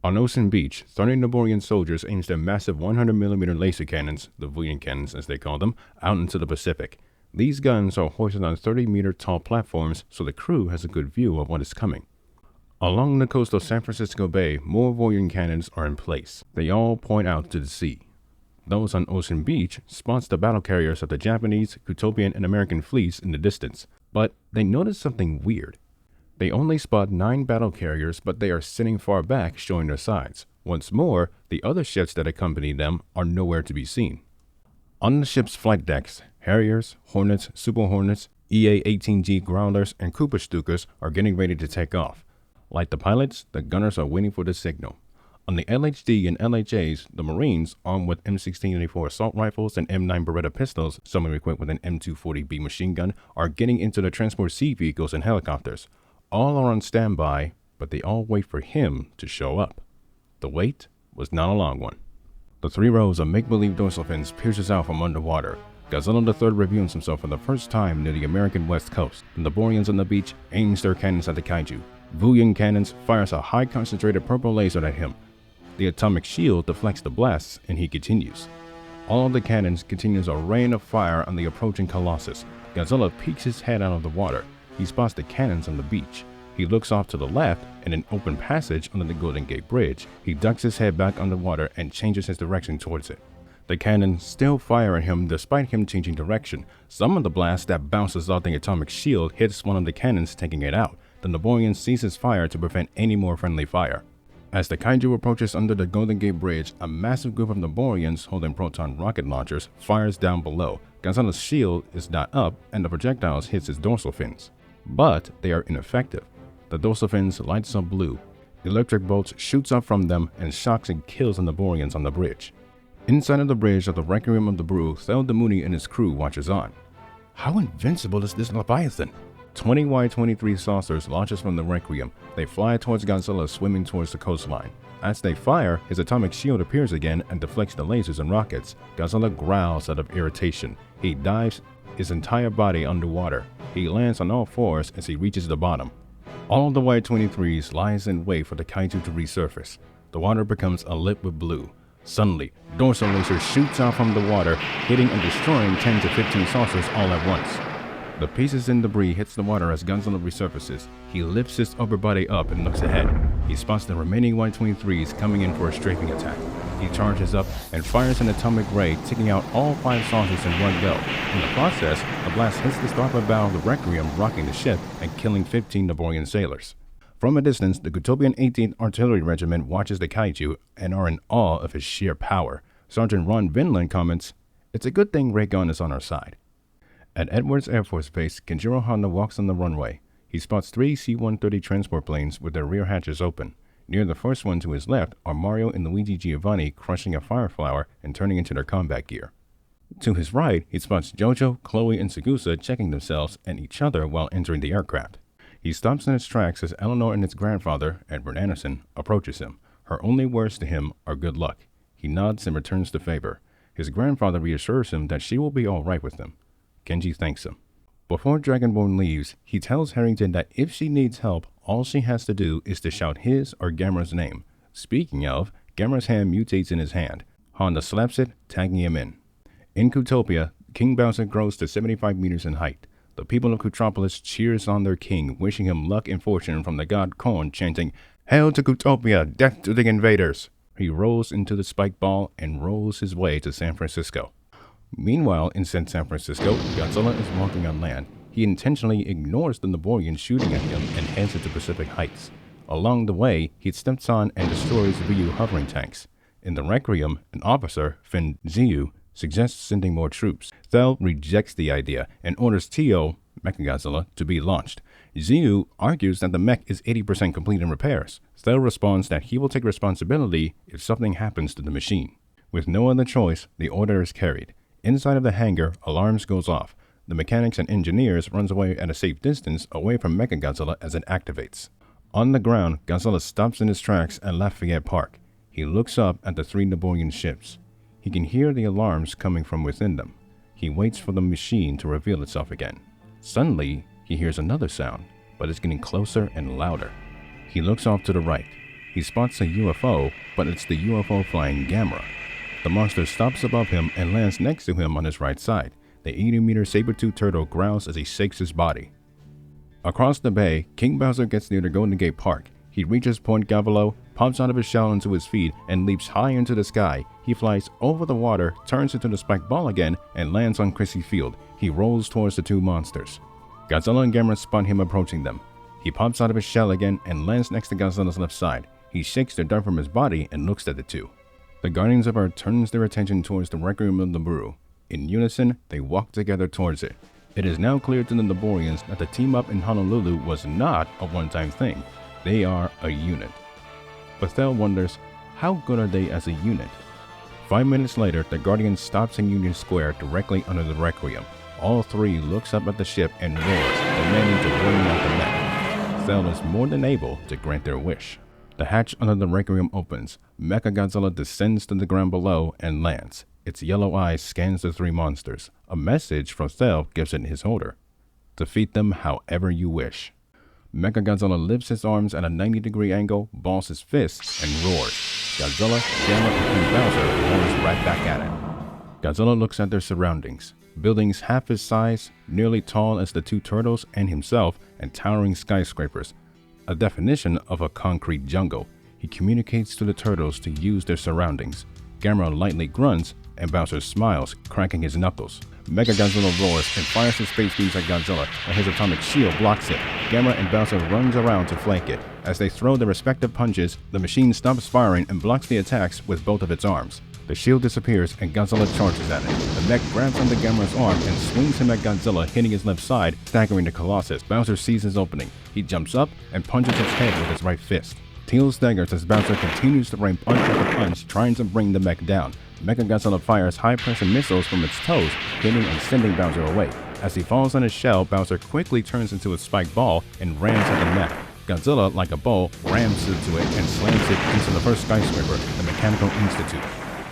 On Ocean Beach, 30 Naborian soldiers aimed their massive 100mm laser cannons, the Vuyan cannons as they call them, out into the Pacific. These guns are hoisted on 30-meter tall platforms so the crew has a good view of what is coming. Along the coast of San Francisco Bay, more Vuyan cannons are in place. They all point out to the sea. Those on Ocean Beach spots the battle carriers of the Japanese, Utopian, and American fleets in the distance, but they notice something weird. They only spot 9 battle carriers, but they are sitting far back, showing their sides. Once more, the other ships that accompany them are nowhere to be seen. On the ship's flight decks, Harriers, Hornets, Super Hornets, EA-18G Growlers, and Cooper Stukas are getting ready to take off. Like the pilots, the gunners are waiting for the signal. On the LHD and LHAs, the Marines, armed with M1684 assault rifles and M9 Beretta pistols, some are equipped with an M240B machine gun, are getting into the transport sea vehicles and helicopters. All are on standby, but they all wait for him to show up. The wait was not a long one. The 3 rows of make-believe dorsal fins pierces out from underwater. Godzilla III reveals himself for the first time near the American west coast. The Naborians on the beach aims their cannons at the kaiju. Vuyan cannons fires a high-concentrated purple laser at him. The atomic shield deflects the blasts, and he continues. All of the cannons continues a rain of fire on the approaching Colossus. Godzilla peeks his head out of the water. He spots the cannons on the beach. He looks off to the left in an open passage under the Golden Gate Bridge. He ducks his head back underwater and changes his direction towards it. The cannons still fire at him despite him changing direction. Some of the blast that bounces off the atomic shield hits one of the cannons, taking it out. The Naborian ceases fire to prevent any more friendly fire. As the kaiju approaches under the Golden Gate Bridge, a massive group of Naborians holding proton rocket launchers fires down below. Godzilla's shield is not up and the projectiles hits his dorsal fins. But they are ineffective. The dorsal fins lights up blue. Electric bolts shoots up from them and shocks and kills the Naborians on the bridge. Inside of the bridge of the Requiem of the Brew, Thel Demuni and his crew watches on. How invincible is this Leviathan? 20 Y-23 saucers launches from the Requiem. They fly towards Godzilla, swimming towards the coastline. As they fire, his atomic shield appears again and deflects the lasers and rockets. Godzilla growls out of irritation. He dives his entire body underwater. He lands on all fours as he reaches the bottom. All of the Y-23s lies in wait for the kaiju to resurface. The water becomes alit with blue. Suddenly, dorsal laser shoots out from the water, hitting and destroying 10 to 15 saucers all at once. The pieces and debris hits the water as Godzilla resurfaces. He lifts his upper body up and looks ahead. He spots the remaining Y-23s coming in for a strafing attack. He charges up and fires an atomic ray, taking out all 5 saucers in one go. In the process, the blast hits the starboard bow of the Requiem, rocking the ship and killing 15 Naborian sailors. From a distance, the Utopian 18th Artillery Regiment watches the kaiju and are in awe of his sheer power. Sergeant Ron Vinland comments, "It's a good thing Ray Gun is on our side." At Edwards Air Force Base, Kenjiro Honda walks on the runway. He spots 3 C-130 transport planes with their rear hatches open. Near the first one to his left are Mario and Luigi Giovanni crushing a fire flower and turning into their combat gear. To his right, he spots Jojo, Chloe, and Sagusa checking themselves and each other while entering the aircraft. He stops in his tracks as Eleanor and his grandfather, Edward Anderson, approaches him. Her only words to him are good luck. He nods and returns the favor. His grandfather reassures him that she will be all right with him. Kenji thanks him. Before Dragonborn leaves, he tells Harrington that if she needs help, all she has to do is to shout his or Gamera's name. Speaking of, Gamera's hand mutates in his hand. Honda slaps it, tagging him in. In Cootopia, King Bowser grows to 75 meters in height. The people of Cootropolis cheers on their king, wishing him luck and fortune from the god Korn, chanting, "Hail to Cootopia, death to the invaders!" He rolls into the spike ball and rolls his way to San Francisco. Meanwhile, in San Francisco, Godzilla is walking on land. He intentionally ignores the Naborians shooting at him and heads into Pacific Heights. Along the way, he steps on and destroys VU hovering tanks. In the Requiem, an officer, Fin Ziyu, suggests sending more troops. Thel rejects the idea and orders Tio, Mechagodzilla, to be launched. Ziyu argues that the mech is 80% complete in repairs. Thel responds that he will take responsibility if something happens to the machine. With no other choice, the order is carried. Inside of the hangar, alarms goes off. The mechanics and engineers runs away at a safe distance away from Mechagodzilla as it activates. On the ground, Godzilla stops in his tracks at Lafayette Park. He looks up at the 3 Naborian ships. He can hear the alarms coming from within them. He waits for the machine to reveal itself again. Suddenly, he hears another sound, but it's getting closer and louder. He looks off to the right. He spots a UFO, but it's the UFO flying Gamera. The monster stops above him and lands next to him on his right side. The 80-meter saber-tooth turtle growls as he shakes his body. Across the bay, King Bowser gets near the Golden Gate Park. He reaches Point Gavillo, pops out of his shell onto his feet, and leaps high into the sky. He flies over the water, turns into the spiked ball again, and lands on Crissy Field. He rolls towards the two monsters. Godzilla and Gamera spot him approaching them. He pops out of his shell again and lands next to Godzilla's left side. He shakes the dirt from his body and looks at the two. The Guardians of Earth turns their attention towards the Rec Room of Nibiru. In unison, they walk together towards it. It is now clear to the Niborians that the team-up in Honolulu was not a one-time thing. They are a unit. Bethel wonders, how good are they as a unit? 5 minutes later, the Guardian stops in Union Square directly under the Requiem. All three looks up at the ship and roars, demanding to bring out the mech. Bethel is more than able to grant their wish. The hatch under the Requiem opens. Mechagodzilla descends to the ground below and lands. Its yellow eyes scans the three monsters. A message from Bethel gives it his order. Defeat them however you wish. Mechagodzilla lifts his arms at a 90-degree angle, balls his fists, and roars. Godzilla, Gamera, and King Bowser roars right back at it. Godzilla looks at their surroundings. Buildings half his size, nearly tall as the two turtles and himself, and towering skyscrapers. A definition of a concrete jungle. He communicates to the turtles to use their surroundings. Gamera lightly grunts, and Bowser smiles, cracking his knuckles. Mechagodzilla roars and fires his space beams at Godzilla, and his atomic shield blocks it. Gamera and Bowser runs around to flank it. As they throw their respective punches, the machine stops firing and blocks the attacks with both of its arms. The shield disappears and Godzilla charges at it. The mech grabs onto Gamera's arm and swings him at Godzilla, hitting his left side, staggering the Colossus. Bowser sees his opening. He jumps up and punches its head with his right fist. Teal staggers as Bowser continues to rain punch after punch, trying to bring the mech down. Mechagodzilla fires high-pressure missiles from its toes, hitting and sending Bowser away. As he falls on his shell, Bowser quickly turns into a spiked ball and rams at the mech. Godzilla, like a bull, rams into it and slams it into the first skyscraper, the Mechanical Institute.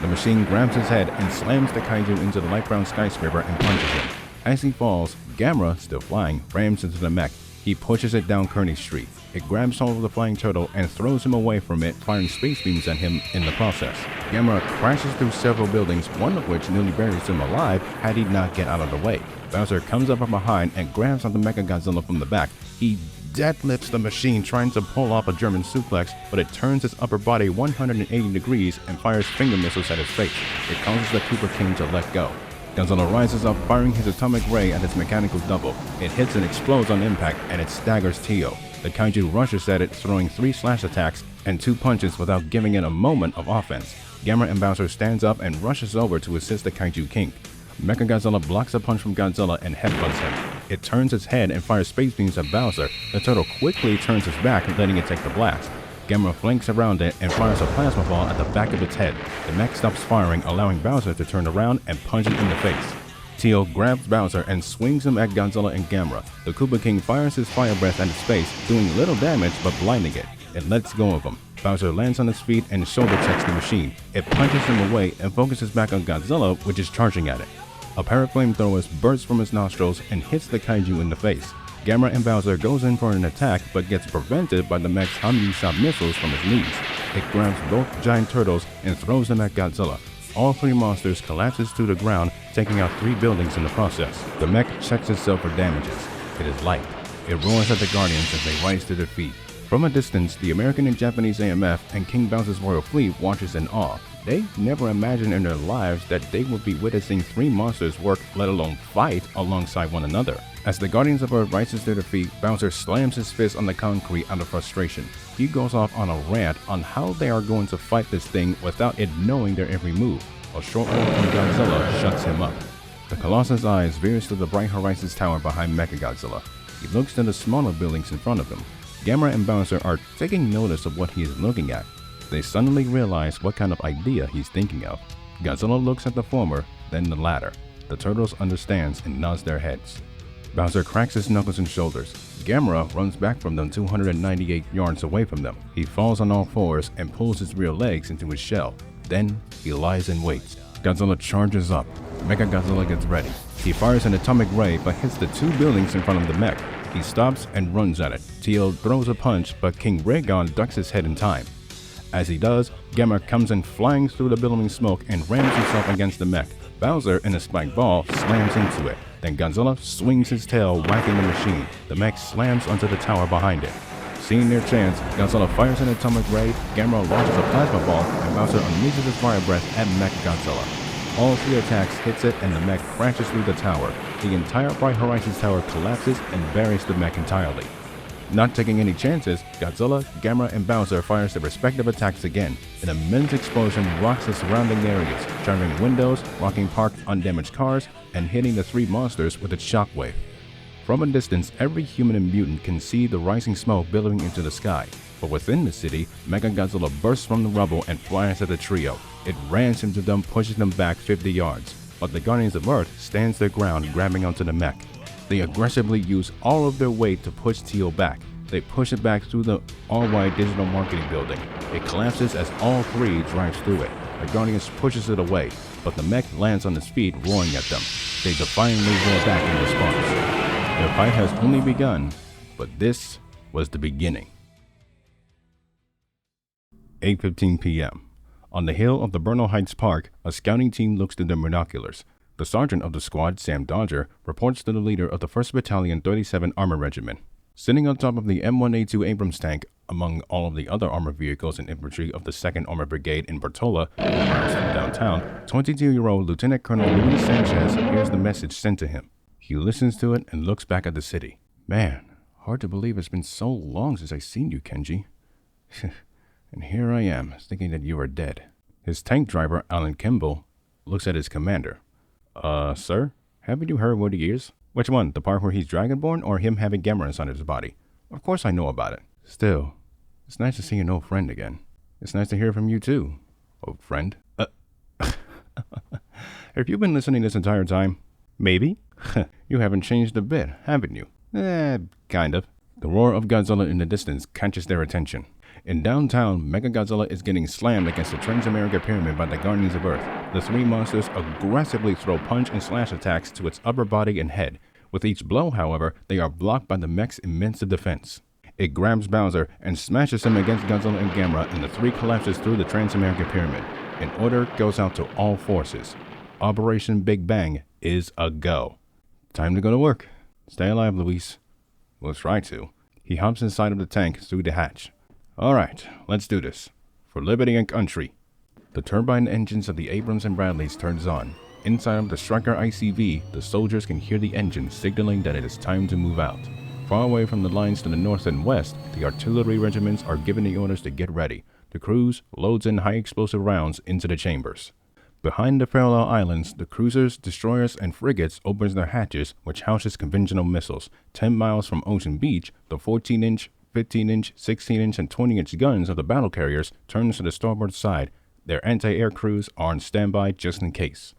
The machine grabs his head and slams the kaiju into the light brown skyscraper and punches him. As he falls, Gamera, still flying, rams into the mech. He pushes it down Kearney Street. It grabs hold of the flying turtle and throws him away from it, firing space beams at him in the process. Gamera crashes through several buildings, one of which nearly buries him alive had he not get out of the way. Bowser comes up from behind and grabs onto Mechagodzilla from the back. He deadlifts the machine, trying to pull off a German suplex, but it turns its upper body 180 degrees and fires finger missiles at his face. It causes the Cooper King to let go. Godzilla rises up, firing his atomic ray at its mechanical double. It hits and explodes on impact, and it staggers Tio. The kaiju rushes at it, throwing 3 slash attacks and 2 punches without giving it a moment of offense. Gamera and Bowser stands up and rushes over to assist the Kaiju King. Mechagodzilla blocks a punch from Godzilla and headbutts him. It turns its head and fires space beams at Bowser. The turtle quickly turns its back, letting it take the blast. Gamera flanks around it and fires a plasma ball at the back of its head. The mech stops firing, allowing Bowser to turn around and punch it in the face. Tio grabs Bowser and swings him at Godzilla and Gamera. The Koopa King fires his fire breath at its face, doing little damage but blinding it. It lets go of him. Bowser lands on his feet and shoulder checks the machine. It punches him away and focuses back on Godzilla, which is charging at it. A pair of flamethrowers bursts from his nostrils and hits the kaiju in the face. Gamera and Bowser goes in for an attack but gets prevented by the mech's Hanyu shot missiles from his knees. It grabs both giant turtles and throws them at Godzilla. All 3 monsters collapses to the ground, taking out 3 buildings in the process. The mech checks itself for damages. It is light. It roars at the Guardians as they rise to their feet. From a distance, the American and Japanese AMF and King Bowser's Royal Fleet watches in awe. They never imagined in their lives that they would be witnessing 3 monsters work, let alone fight, alongside one another. As the Guardians of Earth rises to their feet, Bowser slams his fist on the concrete out of frustration. He goes off on a rant on how they are going to fight this thing without it knowing their every move. A short order from Godzilla shuts him up. The Colossus' eyes veers to the Bright Horizons tower behind Mechagodzilla. He looks to the smaller buildings in front of him. Gamera and Bowser are taking notice of what he is looking at. They suddenly realize what kind of idea he's thinking of. Godzilla looks at the former, then the latter. The turtles understands and nods their heads. Bowser cracks his knuckles and shoulders. Gamera runs back from them 298 yards away from them. He falls on all fours and pulls his rear legs into his shell. Then he lies in wait. Godzilla charges up. Mechagodzilla gets ready. He fires an atomic ray but hits the 2 buildings in front of the mech. He stops and runs at it. Tio throws a punch, but King Raygon ducks his head in time. As he does, Gamera comes in flying through the billowing smoke and rams himself against the mech. Bowser, in a spiked ball, slams into it. Then Godzilla swings his tail, whacking the machine. The mech slams onto the tower behind it. Seeing their chance, Godzilla fires an atomic ray, Gamera launches a plasma ball, and Bowser unleashes his fire breath at Mech Godzilla. All three attacks hits it and the mech crashes through the tower. The entire Bright Horizons tower collapses and buries the mech entirely. Not taking any chances, Godzilla, Gamera, and Bowser fires their respective attacks again. An immense explosion rocks the surrounding areas, shattering windows, rocking parked undamaged cars, and hitting the three monsters with its shockwave. From a distance, every human and mutant can see the rising smoke billowing into the sky. But within the city, Mechagodzilla bursts from the rubble and flies at the trio. It rams into them, pushing them back 50 yards. But the Guardians of Earth stands their ground, grabbing onto the mech. They aggressively use all of their weight to push Teal back. They push it back through the all-white digital marketing building. It collapses as all three drives through it. The Guardians pushes it away, but the mech lands on its feet, roaring at them. They defiantly roar back in response. Their fight has only begun, but this was the beginning. 8:15 p.m. On the hill of the Bernal Heights Park, a scouting team looks through their binoculars. The sergeant of the squad, Sam Dodger, reports to the leader of the 1st Battalion 37 Armor Regiment. Sitting on top of the M1A2 Abrams tank, among all of the other armored vehicles and infantry of the 2nd Armored Brigade in Bertola, miles from downtown, 22-year-old Lieutenant Colonel Luis Sanchez hears the message sent to him. He listens to it and looks back at the city. Man, hard to believe it's been so long since I've seen you, Kenji. And here I am, thinking that you are dead. His tank driver, Alan Kimball, looks at his commander. Sir? Haven't you heard what he is? Which one, the part where he's Dragonborn or him having Gamera inside of his body? Of course I know about it. Still, it's nice to see an old friend again. It's nice to hear from you too, old friend. Have you been listening this entire time? Maybe. You haven't changed a bit, haven't you? Kind of. The roar of Godzilla in the distance catches their attention. In downtown, Mechagodzilla is getting slammed against the Transamerica Pyramid by the Guardians of Earth. The three monsters aggressively throw punch and slash attacks to its upper body and head. With each blow, however, they are blocked by the mech's immense defense. It grabs Bowser and smashes him against Godzilla and Gamera, and the three collapses through the Transamerica Pyramid. An order goes out to all forces. Operation Big Bang is a go. Time to go to work. Stay alive, Luis. We'll try to. He hops inside of the tank through the hatch. Alright, let's do this. For liberty and country. The turbine engines of the Abrams and Bradleys turns on. Inside of the Striker ICV, the soldiers can hear the engine signaling that it is time to move out. Far away from the lines to the north and west, the artillery regiments are given the orders to get ready. The crews loads in high explosive rounds into the chambers. Behind the parallel islands, the cruisers, destroyers, and frigates opens their hatches, which houses conventional missiles. 10 miles from Ocean Beach, the 14-inch, 15-inch, 16-inch, and 20-inch guns of the battle carriers turns to the starboard side. Their anti-air crews are on standby just in case.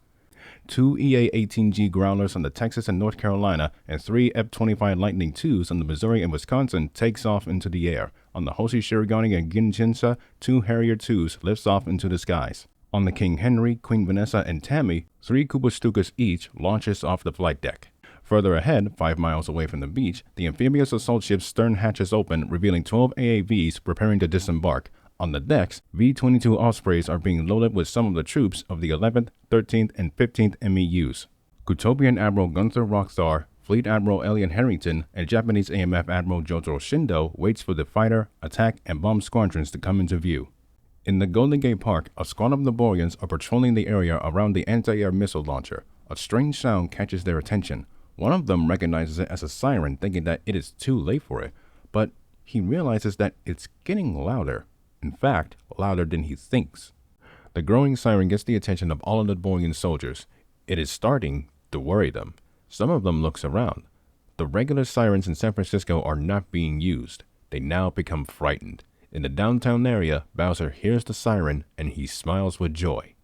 2 EA-18G Growlers on the Texas and North Carolina and 3 F-25 Lightning IIs on the Missouri and Wisconsin takes off into the air. On the Hoshi Shirogane and Ginchinsa, 2 Harrier IIs lifts off into the skies. On the King Henry, Queen Vanessa, and Tammy, 3 Kubastukas each launches off the flight deck. Further ahead, 5 miles away from the beach, the amphibious assault ship's stern hatches open, revealing 12 AAVs preparing to disembark. On the decks, V-22 Ospreys are being loaded with some of the troops of the 11th, 13th, and 15th MEUs. Kutopian Admiral Gunther Rockstar, Fleet Admiral Elian Harrington, and Japanese AMF Admiral Jotaro Shindo waits for the fighter, attack, and bomb squadrons to come into view. In the Golden Gate Park, a squad of Naborians are patrolling the area around the anti-air missile launcher. A strange sound catches their attention. One of them recognizes it as a siren, thinking that it is too late for it, but he realizes that it's getting louder. In fact, louder than he thinks. The growing siren gets the attention of all of the Naborian soldiers. It is starting to worry them. Some of them looks around. The regular sirens in San Francisco are not being used. They now become frightened. In the downtown area, Bowser hears the siren and he smiles with joy.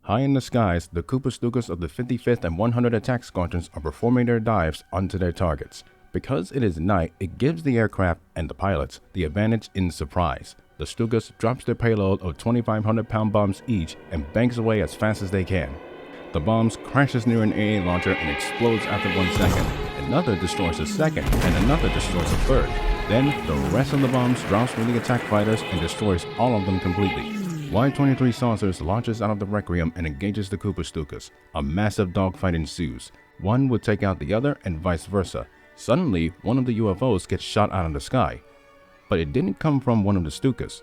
High in the skies, the Koopa-Stukas of the 55th and 100 attack squadrons are performing their dives onto their targets. Because it is night, it gives the aircraft and the pilots the advantage in surprise. The Stukas drops their payload of 2,500-pound bombs each and banks away as fast as they can. The bomb crashes near an AA launcher and explodes after 1 second. Another destroys a second, and another destroys a third. Then, the rest of the bombs drops from the attack fighters and destroys all of them completely. Y-23 Saucers launches out of the Requiem and engages the Koopa Stukas. A massive dogfight ensues. One would take out the other and vice versa. Suddenly, one of the UFOs gets shot out of the sky. But it didn't come from one of the Stukas.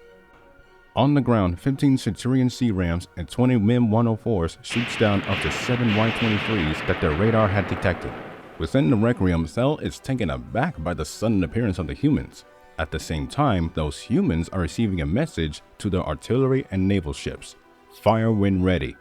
On the ground, 15 Centurion C-Rams and 20 MIM-104s shoots down up to 7 Y-23s that their radar had detected. Within the Requiem, Cell is taken aback by the sudden appearance of the humans. At the same time, those humans are receiving a message to their artillery and naval ships. Fire when ready.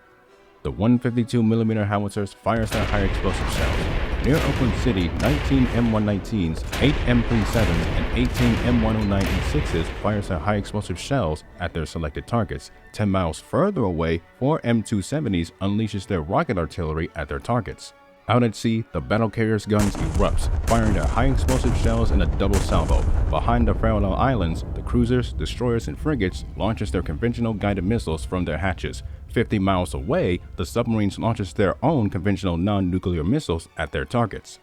The 152mm howitzers fires their high explosive shells. Near Oakland City, 19 M119s, 8 M37s, and 18 M109E6s fires their high explosive shells at their selected targets. 10 miles further away, 4 M270s unleashes their rocket artillery at their targets. Out at sea, the battle carrier's guns erupts, firing their high explosive shells in a double salvo. Behind the parallel islands, the cruisers, destroyers, and frigates launches their conventional guided missiles from their hatches. 50 miles away, the submarines launches their own conventional non-nuclear missiles at their targets.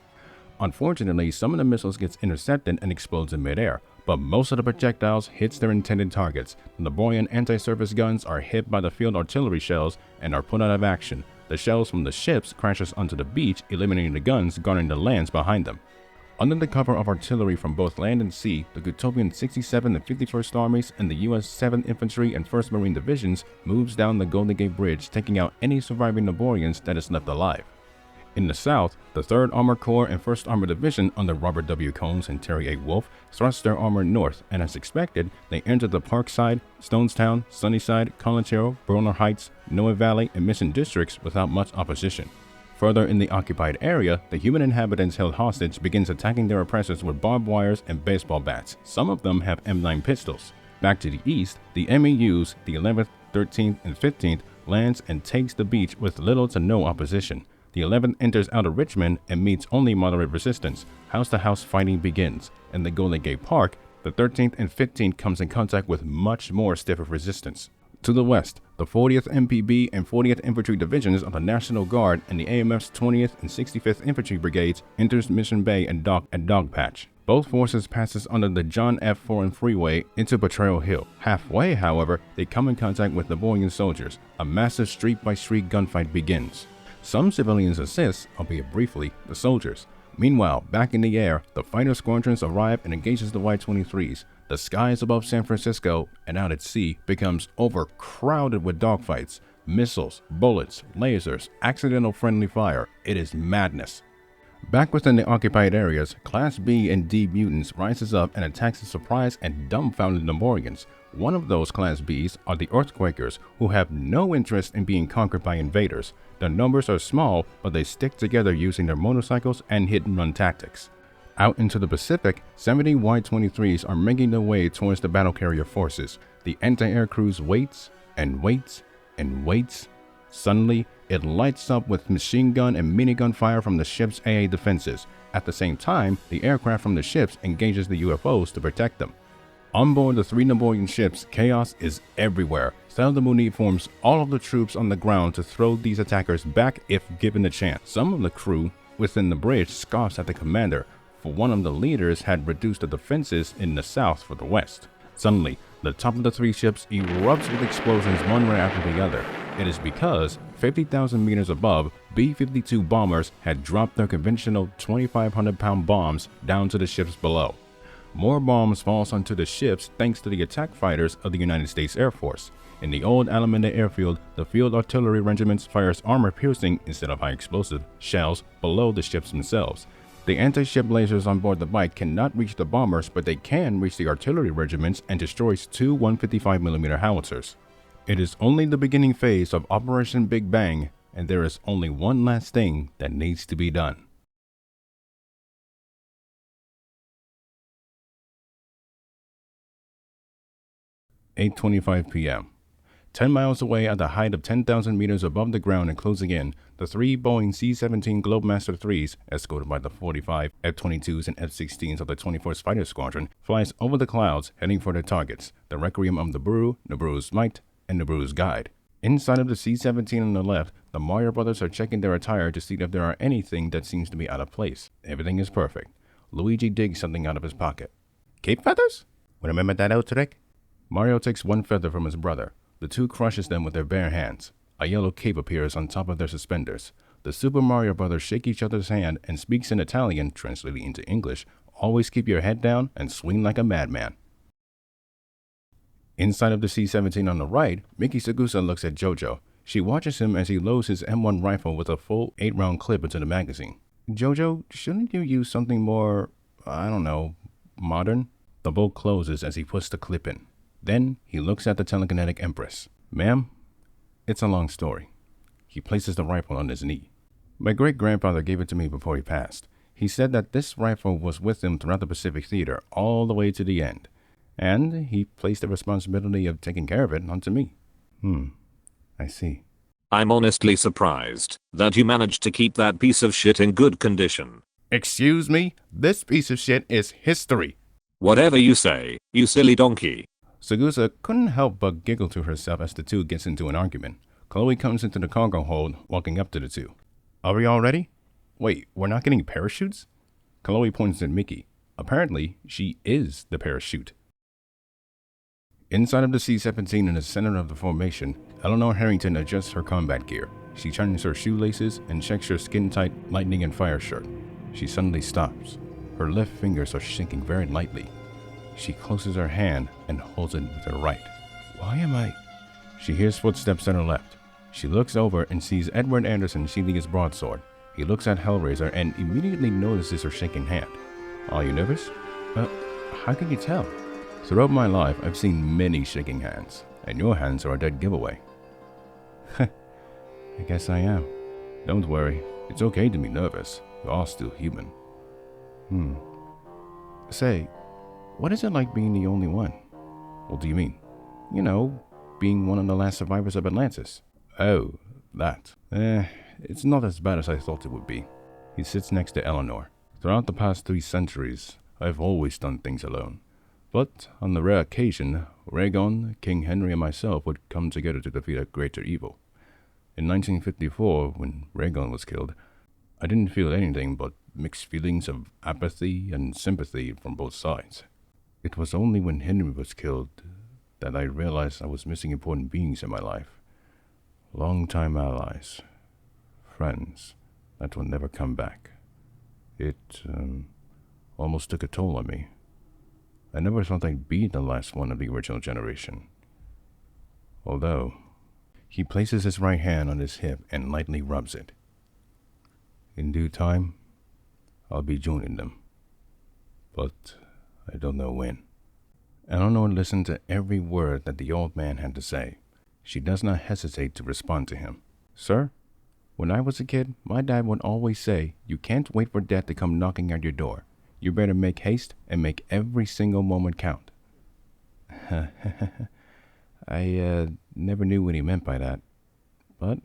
Unfortunately, some of the missiles gets intercepted and explodes in midair, but most of the projectiles hits their intended targets. The Boyan anti-surface guns are hit by the field artillery shells and are put out of action. The shells from the ships crashes onto the beach, eliminating the guns guarding the lands behind them. Under the cover of artillery from both land and sea, the Utopian 67th and 51st Armies and the U.S. 7th Infantry and 1st Marine Divisions moves down the Golden Gate Bridge, taking out any surviving Naborians that is left alive. In the south, the 3rd Armored Corps and 1st Armored Division under Robert W. Combs and Terry A. Wolfe thrust their armor north, and as expected, they entered the Parkside, Stonestown, Sunnyside, Colantero, Broner Heights, Noe Valley, and Mission districts without much opposition. Further in the occupied area, the human inhabitants held hostage begins attacking their oppressors with barbed wires and baseball bats. Some of them have M9 pistols. Back to the east, the MEUs, the 11th, 13th, and 15th, lands and takes the beach with little to no opposition. The 11th enters out of Richmond and meets only moderate resistance. House-to-house fighting begins. In the Golden Gate Park, the 13th and 15th comes in contact with much more stiffer resistance. To the west, the 40th MPB and 40th Infantry Divisions of the National Guard and the AMF's 20th and 65th Infantry Brigades enters Mission Bay and dock at Dogpatch. Both forces passes under the John F. Foreign Freeway into Potrero Hill. Halfway, however, they come in contact with Naborian soldiers. A massive street-by-street gunfight begins. Some civilians assist, albeit briefly, the soldiers. Meanwhile, back in the air, the fighter squadrons arrive and engages the Y-23s. The skies above San Francisco and out at sea becomes overcrowded with dogfights, missiles, bullets, lasers, accidental friendly fire. It is madness. Back within the occupied areas, Class B and D mutants rises up and attacks the surprised and dumbfounded Naborians. One of those Class Bs are the Earthquakers, who have no interest in being conquered by invaders. Their numbers are small, but they stick together using their motorcycles and hit-and-run tactics. Out into the Pacific, 70 Y-23s are making their way towards the battle carrier forces. The anti-air cruise waits and waits and waits. Suddenly, it lights up with machine gun and minigun fire from the ship's AA defenses. At the same time, the aircraft from the ships engages the UFOs to protect them. On board the 3 Naborian ships, chaos is everywhere. Thelda forms all of the troops on the ground to throw these attackers back if given the chance. Some of the crew within the bridge scoffs at the commander, for one of the leaders had reduced the defenses in the south for the west. Suddenly, the top of the 3 ships erupts with explosions one right after the other. It is because 50,000 meters above, B-52 bombers had dropped their conventional 2,500-pound bombs down to the ships below. More bombs falls onto the ships thanks to the attack fighters of the United States Air Force. In the old Alameda Airfield, the field artillery regiments fires armor-piercing instead of high-explosive shells below the ships themselves. The anti-ship lasers on board the bike cannot reach the bombers, but they can reach the artillery regiments and destroys 2 155mm howitzers. It is only the beginning phase of Operation Big Bang, and there is only one last thing that needs to be done. 8:25 p.m. 10 miles away at the height of 10,000 meters above the ground and closing in, the 3 Boeing C-17 Globemaster IIIs, escorted by the 45 F-22s and F-16s of the 24th Fighter Squadron, flies over the clouds heading for their targets, the Requiem of Nibiru, Nibiru's Might, and Nibiru's Guide. Inside of the C-17 on the left, The Mario brothers are checking their attire to see if there are anything that seems to be out of place. Everything is perfect. Luigi digs something out of his pocket. Cape feathers? Remember that out trick? Mario takes one feather from his brother. The two crushes them with their bare hands. A yellow cape appears on top of their suspenders. The Super Mario brothers shake each other's hand and speaks in Italian, translating into English, always keep your head down and swing like a madman. Inside of the C-17 on the right, Miki Sagusa looks at Jojo. She watches him as he loads his M1 rifle with a full 8-round clip into the magazine. Jojo, shouldn't you use something more, modern? The bolt closes as he puts the clip in. Then he looks at the telekinetic Empress. Ma'am, it's a long story. He places the rifle on his knee. My great-grandfather gave it to me before he passed. He said that this rifle was with him throughout the Pacific Theater, all the way to the end. And he placed the responsibility of taking care of it onto me. I see. I'm honestly surprised that you managed to keep that piece of shit in good condition. Excuse me? This piece of shit is history. Whatever you say, you silly donkey. Sagusa couldn't help but giggle to herself as the two gets into an argument. Chloe comes into the cargo hold, walking up to the two. Are we all ready? Wait, we're not getting parachutes? Chloe points at Mickey. Apparently, she is the parachute. Inside of the C-17 in the center of the formation, Eleanor Harrington adjusts her combat gear. She tightens her shoelaces and checks her skin-tight lightning and fire shirt. She suddenly stops. Her left fingers are shaking very lightly. She closes her hand and holds it with her right. Why am I... She hears footsteps on her left. She looks over and sees Edward Anderson sheathing his broadsword. He looks at Hellraiser and immediately notices her shaking hand. Are you nervous? How can you tell? Throughout my life, I've seen many shaking hands, and your hands are a dead giveaway. I guess I am. Don't worry, it's okay to be nervous. You're all still human. Say, what is it like being the only one? What do you mean? You know, being one of the last survivors of Atlantis. Oh, that. It's not as bad as I thought it would be. He sits next to Eleanor. Throughout the past 3 centuries, I've always done things alone. But on the rare occasion, Rhaegon, King Henry, and myself would come together to defeat a greater evil. In 1954, when Rhaegon was killed, I didn't feel anything but mixed feelings of apathy and sympathy from both sides. It was only when Henry was killed that I realized I was missing important beings in my life. Long-time allies, friends that will never come back. It almost took a toll on me. I never thought I'd be the last one of the original generation. Although, he places his right hand on his hip and lightly rubs it. In due time, I'll be joining them. But I don't know when. Eleanor listened to every word that the old man had to say. She does not hesitate to respond to him. Sir, when I was a kid, my dad would always say, you can't wait for death to come knocking at your door. You better make haste and make every single moment count. I never knew what he meant by that. But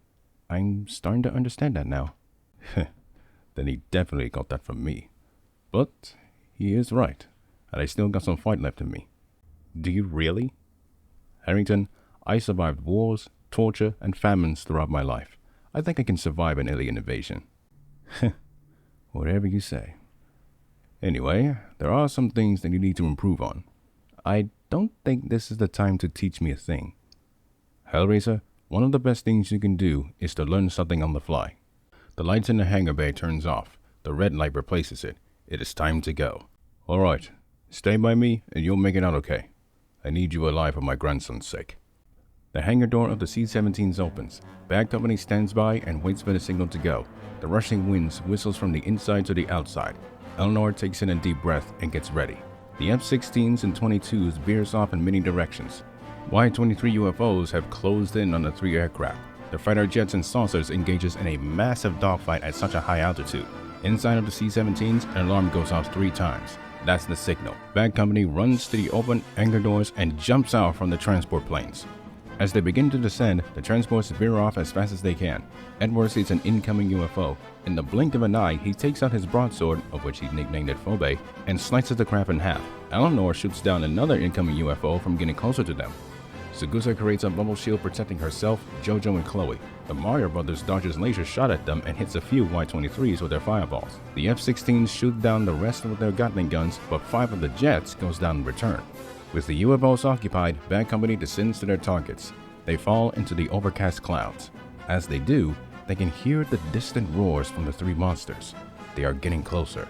I'm starting to understand that now. Then he definitely got that from me. But he is right, and I still got some fight left in me. Do you really? Harrington, I survived wars, torture, and famines throughout my life. I think I can survive an alien invasion. Whatever you say. Anyway, there are some things that you need to improve on. I don't think this is the time to teach me a thing. Hellraiser, one of the best things you can do is to learn something on the fly. The lights in the hangar bay turns off. The red light replaces it. It is time to go. Alright, stay by me and you'll make it out okay. I need you alive for my grandson's sake. The hangar door of the C-17 opens. Bad Company stands by and waits for the signal to go. The rushing winds whistles from the inside to the outside. Eleanor takes in a deep breath and gets ready. The F-16s and 22s veers off in many directions. Y-23 UFOs have closed in on the 3 aircraft. The fighter jets and saucers engages in a massive dogfight at such a high altitude. Inside of the C-17s, an alarm goes off 3 times. That's the signal. Bad Company runs to the open hangar doors and jumps out from the transport planes. As they begin to descend, the transports veer off as fast as they can. Edward sees an incoming UFO. In the blink of an eye, he takes out his broadsword, of which he nicknamed it Phobe, and slices the craft in half. Eleanor shoots down another incoming UFO from getting closer to them. Sagusa creates a bubble shield protecting herself, Jojo, and Chloe. The Mario brothers dodges laser shot at them and hits a few Y-23s with their fireballs. The F-16s shoot down the rest with their Gatling guns, but 5 of the jets goes down in return. With the UFOs occupied, Bad Company descends to their targets. They fall into the overcast clouds. As they do, they can hear the distant roars from the 3 monsters. They are getting closer.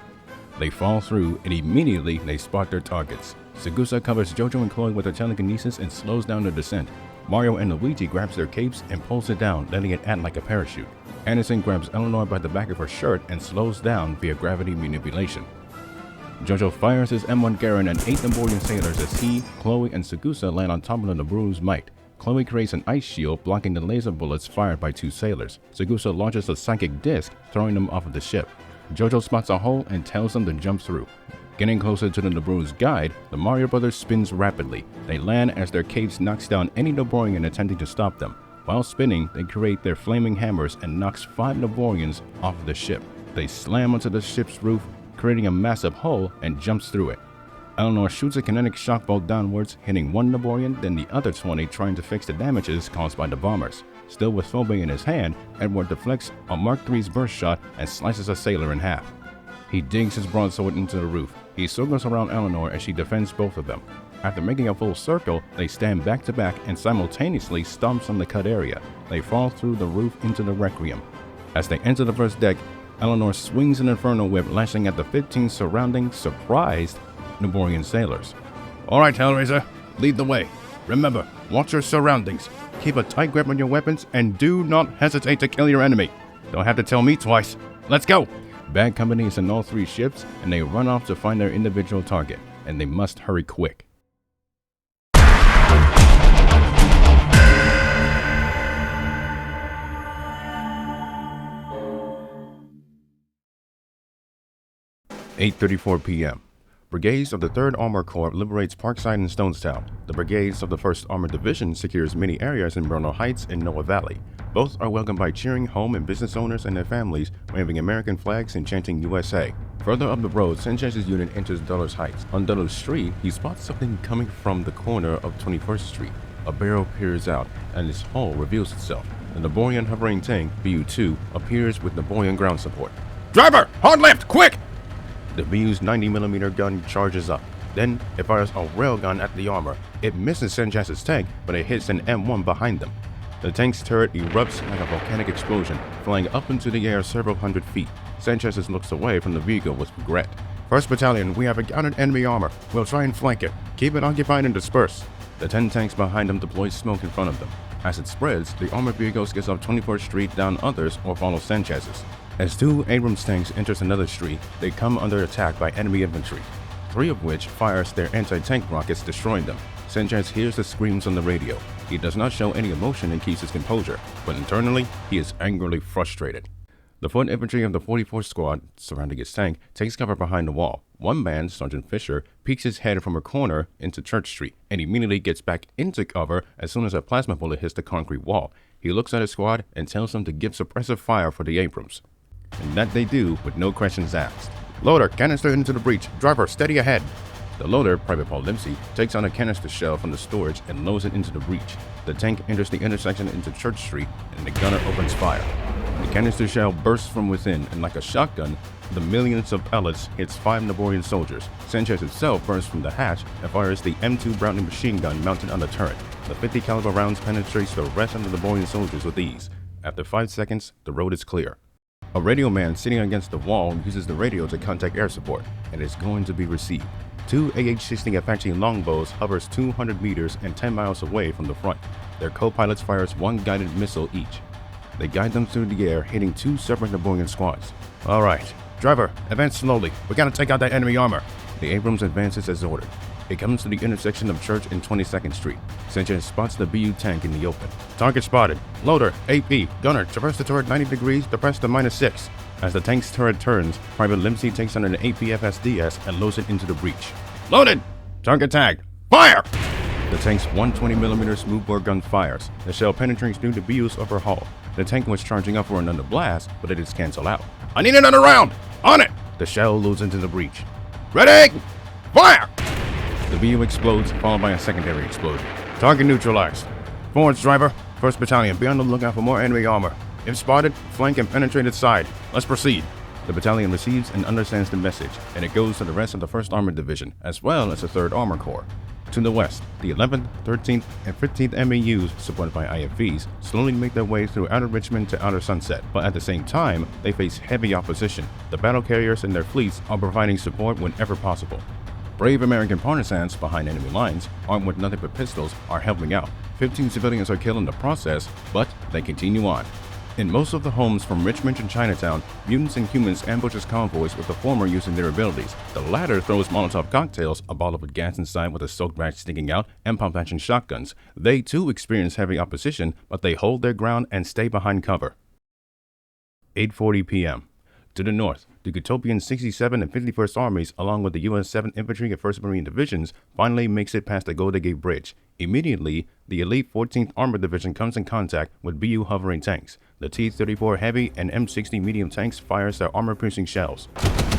They fall through, and immediately they spot their targets. Sagusa covers Jojo and Chloe with her telekinesis and slows down their descent. Mario and Luigi grabs their capes and pulls it down, letting it act like a parachute. Anderson grabs Eleanor by the back of her shirt and slows down via gravity manipulation. Jojo fires his M1 Garand and 8 Naborian sailors as he, Chloe, and Sagusa land on top of the Nabooru's might. Chloe creates an ice shield blocking the laser bullets fired by 2 sailors. Sagusa launches a psychic disc, throwing them off of the ship. Jojo spots a hole and tells them to jump through. Getting closer to the Nabooru's guide, the Mario brothers spins rapidly. They land as their capes knocks down any Naborian attempting to stop them. While spinning, they create their flaming hammers and knocks 5 Naborians off of the ship. They slam onto the ship's roof, creating a massive hole, and jumps through it. Eleanor shoots a kinetic shock bolt downwards, hitting 1 Naborian, then the other 20 trying to fix the damages caused by the bombers. Still with Phobe in his hand, Edward deflects a Mark III's burst shot and slices a sailor in half. He digs his broadsword into the roof. He circles around Eleanor as she defends both of them. After making a full circle, they stand back to back and simultaneously stomps on the cut area. They fall through the roof into the Requiem. As they enter the first deck, Eleanor swings an Inferno Whip, lashing at the 15 surrounding, surprised Naborian sailors. Alright, Hellraiser, lead the way. Remember, watch your surroundings. Keep a tight grip on your weapons and do not hesitate to kill your enemy. Don't have to tell me twice. Let's go! Bad Company is in all 3 ships, and they run off to find their individual target, and they must hurry quick. "8:34 p.m. Brigades of the 3rd Armor Corps liberates Parkside and Stonestown. The brigades of the 1st Armored Division secures many areas in Bruno Heights and Noah Valley. Both are welcomed by cheering home and business owners and their families, waving American flags and chanting USA. Further up the road, Sanchez's unit enters Dulles Heights. On Dulles Street, he spots something coming from the corner of 21st Street. A barrel peers out, and its hull reveals itself. The Naborian hovering tank, BU-2, appears with Naborian ground support. Driver! Hard left! Quick! The BU's 90mm gun charges up. Then, it fires a railgun at the armor. It misses Sanchez's tank, but it hits an M1 behind them. The tank's turret erupts like a volcanic explosion, flying up into the air several hundred feet. Sanchez looks away from the vehicle with regret. 1st Battalion, we have encountered enemy armor. We'll try and flank it. Keep it occupied and disperse. The 10 tanks behind them deploy smoke in front of them. As it spreads, the armored vehicles gets up 24th Street down others or follow Sanchez's. As 2 Abrams tanks enters another street, they come under attack by enemy infantry, 3 of which fires their anti-tank rockets, destroying them. Sanchez hears the screams on the radio. He does not show any emotion and keeps his composure, but internally, he is angrily frustrated. The foot infantry of the 44th Squad, surrounding his tank, takes cover behind the wall. One man, Sergeant Fisher, peeks his head from a corner into Church Street, and immediately gets back into cover as soon as a plasma bullet hits the concrete wall. He looks at his squad and tells them to give suppressive fire for the Abrams. And that they do with no questions asked. Loader, canister into the breach. Driver, steady ahead. The loader, Private Paul Dempsey, takes on a canister shell from the storage and loads it into the breach. The tank enters the intersection into Church Street, and the gunner opens fire. The canister shell bursts from within, and like a shotgun, the millions of pellets hits 5 Naborian soldiers. Sanchez himself bursts from the hatch and fires the M2 Browning machine gun mounted on the turret. The 50 caliber rounds penetrates the rest of the Naborian soldiers with ease. After 5 seconds, the road is clear. A radio man sitting against the wall uses the radio to contact air support, and is going to be received. 2 AH-16 Apache longbows hovers 200 meters and 10 miles away from the front. Their co-pilots fires 1 guided missile each. They guide them through the air, hitting 2 separate Naborian squads. Alright, driver, advance slowly. We gotta take out that enemy armor. The Abrams advances as ordered. It comes to the intersection of Church and 22nd Street. Sanchez spots the BU tank in the open. Target spotted. Loader, AP, gunner, traverse the turret 90 degrees, depress to -6. As the tank's turret turns, Private Dempsey takes on an APFSDS and loads it into the breach. Loaded! Target tagged. Fire! The tank's 120mm smoothbore gun fires. The shell penetrates through the BU's upper hull. The tank was charging up for another blast, but it is canceled out. I need another round! On it! The shell loads into the breach. Ready! Fire! The BU explodes, followed by a secondary explosion. Target neutralized. Forwards, driver. 1st Battalion, be on the lookout for more enemy armor. If spotted, flank and penetrate its side. Let's proceed. The battalion receives and understands the message, and it goes to the rest of the 1st Armored Division, as well as the 3rd Armor Corps. To the west, the 11th, 13th, and 15th MEUs, supported by IFVs, slowly make their way through Outer Richmond to Outer Sunset, but at the same time, they face heavy opposition. The battle carriers and their fleets are providing support whenever possible. Brave American partisans behind enemy lines, armed with nothing but pistols, are helping out. 15 civilians are killed in the process, but they continue on. In most of the homes from Richmond to Chinatown, mutants and humans ambushes convoys with the former using their abilities. The latter throws Molotov cocktails, a bottle with gas inside with a soaked match sticking out, and pump-action shotguns. They too experience heavy opposition, but they hold their ground and stay behind cover. 8:40 p.m. To the north, the Utopian 67th and 51st Armies, along with the U.S. 7th Infantry and 1st Marine Divisions, finally makes it past the Golden Gate Bridge. Immediately, the elite 14th Armored Division comes in contact with BU hovering tanks. The T-34 heavy and M60 medium tanks fires their armor-piercing shells.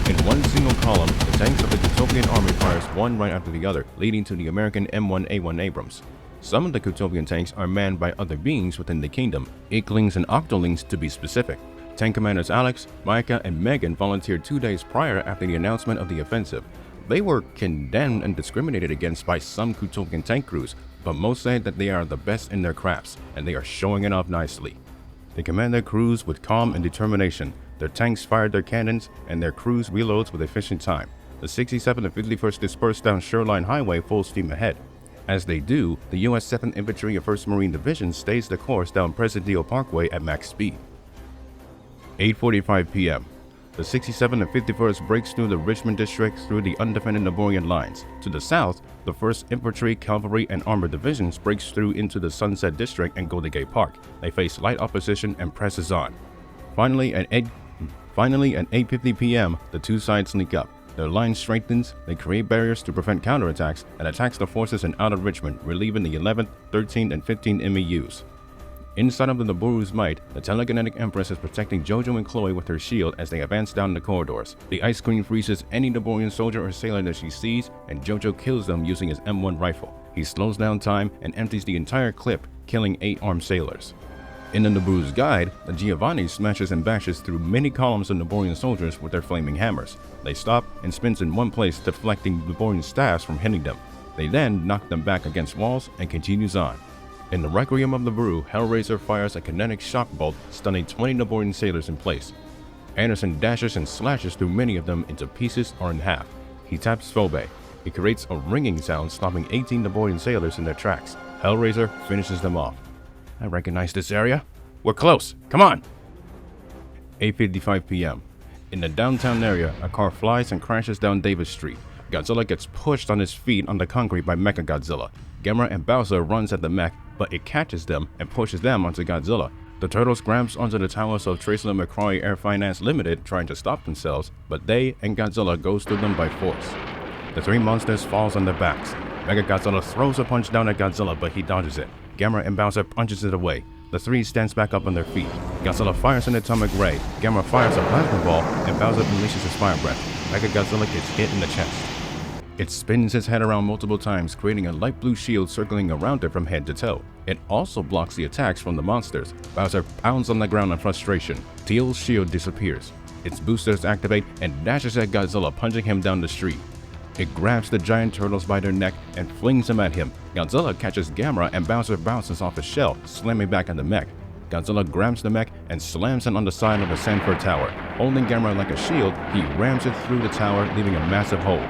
In one single column, the tanks of the Utopian Army fires one right after the other, leading to the American M1A1 Abrams. Some of the Utopian tanks are manned by other beings within the kingdom, Ichtlings and Octolings to be specific. Tank commanders Alex, Micah, and Megan volunteered 2 days prior after the announcement of the offensive. They were condemned and discriminated against by some Utopian tank crews, but most say that they are the best in their crafts, and they are showing it off nicely. They command their crews with calm and determination. Their tanks fired their cannons, and their crews reloads with efficient time. The 67th and 51st disperse down Shoreline Highway full steam ahead. As they do, the U.S. 7th Infantry and 1st Marine Division stays the course down Presidio Parkway at max speed. 8:45 p.m. The 67th and 51st breaks through the Richmond District through the undefended Napoleon lines. To the south, the 1st Infantry, Cavalry, and Armored Divisions breaks through into the Sunset District and Golden Gate Park. They face light opposition and presses on. Finally, at 8:50 p.m., the two sides link up. Their line strengthens, they create barriers to prevent counterattacks, and attacks the forces in outer Richmond, relieving the 11th, 13th, and 15th MEUs. Inside of the Naburu's might, the telekinetic Empress is protecting Jojo and Chloe with her shield as they advance down the corridors. The Ice Queen freezes any Naborian soldier or sailor that she sees, and Jojo kills them using his M1 rifle. He slows down time and empties the entire clip, killing 8 armed sailors. In the Naburu's guide, the Giovanni smashes and bashes through many columns of Naborian soldiers with their flaming hammers. They stop and spins in one place, deflecting Naborian staffs from hitting them. They then knock them back against walls and continues on. In the Requiem of the Brew, Hellraiser fires a kinetic shock bolt, stunning 20 Naborian sailors in place. Anderson dashes and slashes through many of them into pieces or in half. He taps Phobe. He creates a ringing sound, stopping 18 Naborian sailors in their tracks. Hellraiser finishes them off. I recognize this area. We're close. Come on! 8:55 p.m. In the downtown area, a car flies and crashes down Davis Street. Godzilla gets pushed on his feet on the concrete by Mechagodzilla. Gamera and Bowser runs at the mech, but it catches them and pushes them onto Godzilla. The turtles grabs onto the towers of Tracer McCrory Air Finance Limited, trying to stop themselves, but they and Godzilla goes through them by force. The 3 monsters falls on their backs. Mechagodzilla throws a punch down at Godzilla, but he dodges it. Gamera and Bowser punches it away. The 3 stands back up on their feet. Godzilla fires an atomic ray. Gamera fires a plasma ball, and Bowser unleashes his fire breath. Mechagodzilla gets hit in the chest. It spins its head around multiple times, creating a light blue shield circling around it from head to toe. It also blocks the attacks from the monsters. Bowser pounds on the ground in frustration. Teal's shield disappears. Its boosters activate and dashes at Godzilla, punching him down the street. It grabs the giant turtles by their neck and flings them at him. Godzilla catches Gamera and Bowser bounces off his shell, slamming back on the mech. Godzilla grabs the mech and slams it on the side of the Sanford Tower. Holding Gamera like a shield, he rams it through the tower, leaving a massive hole.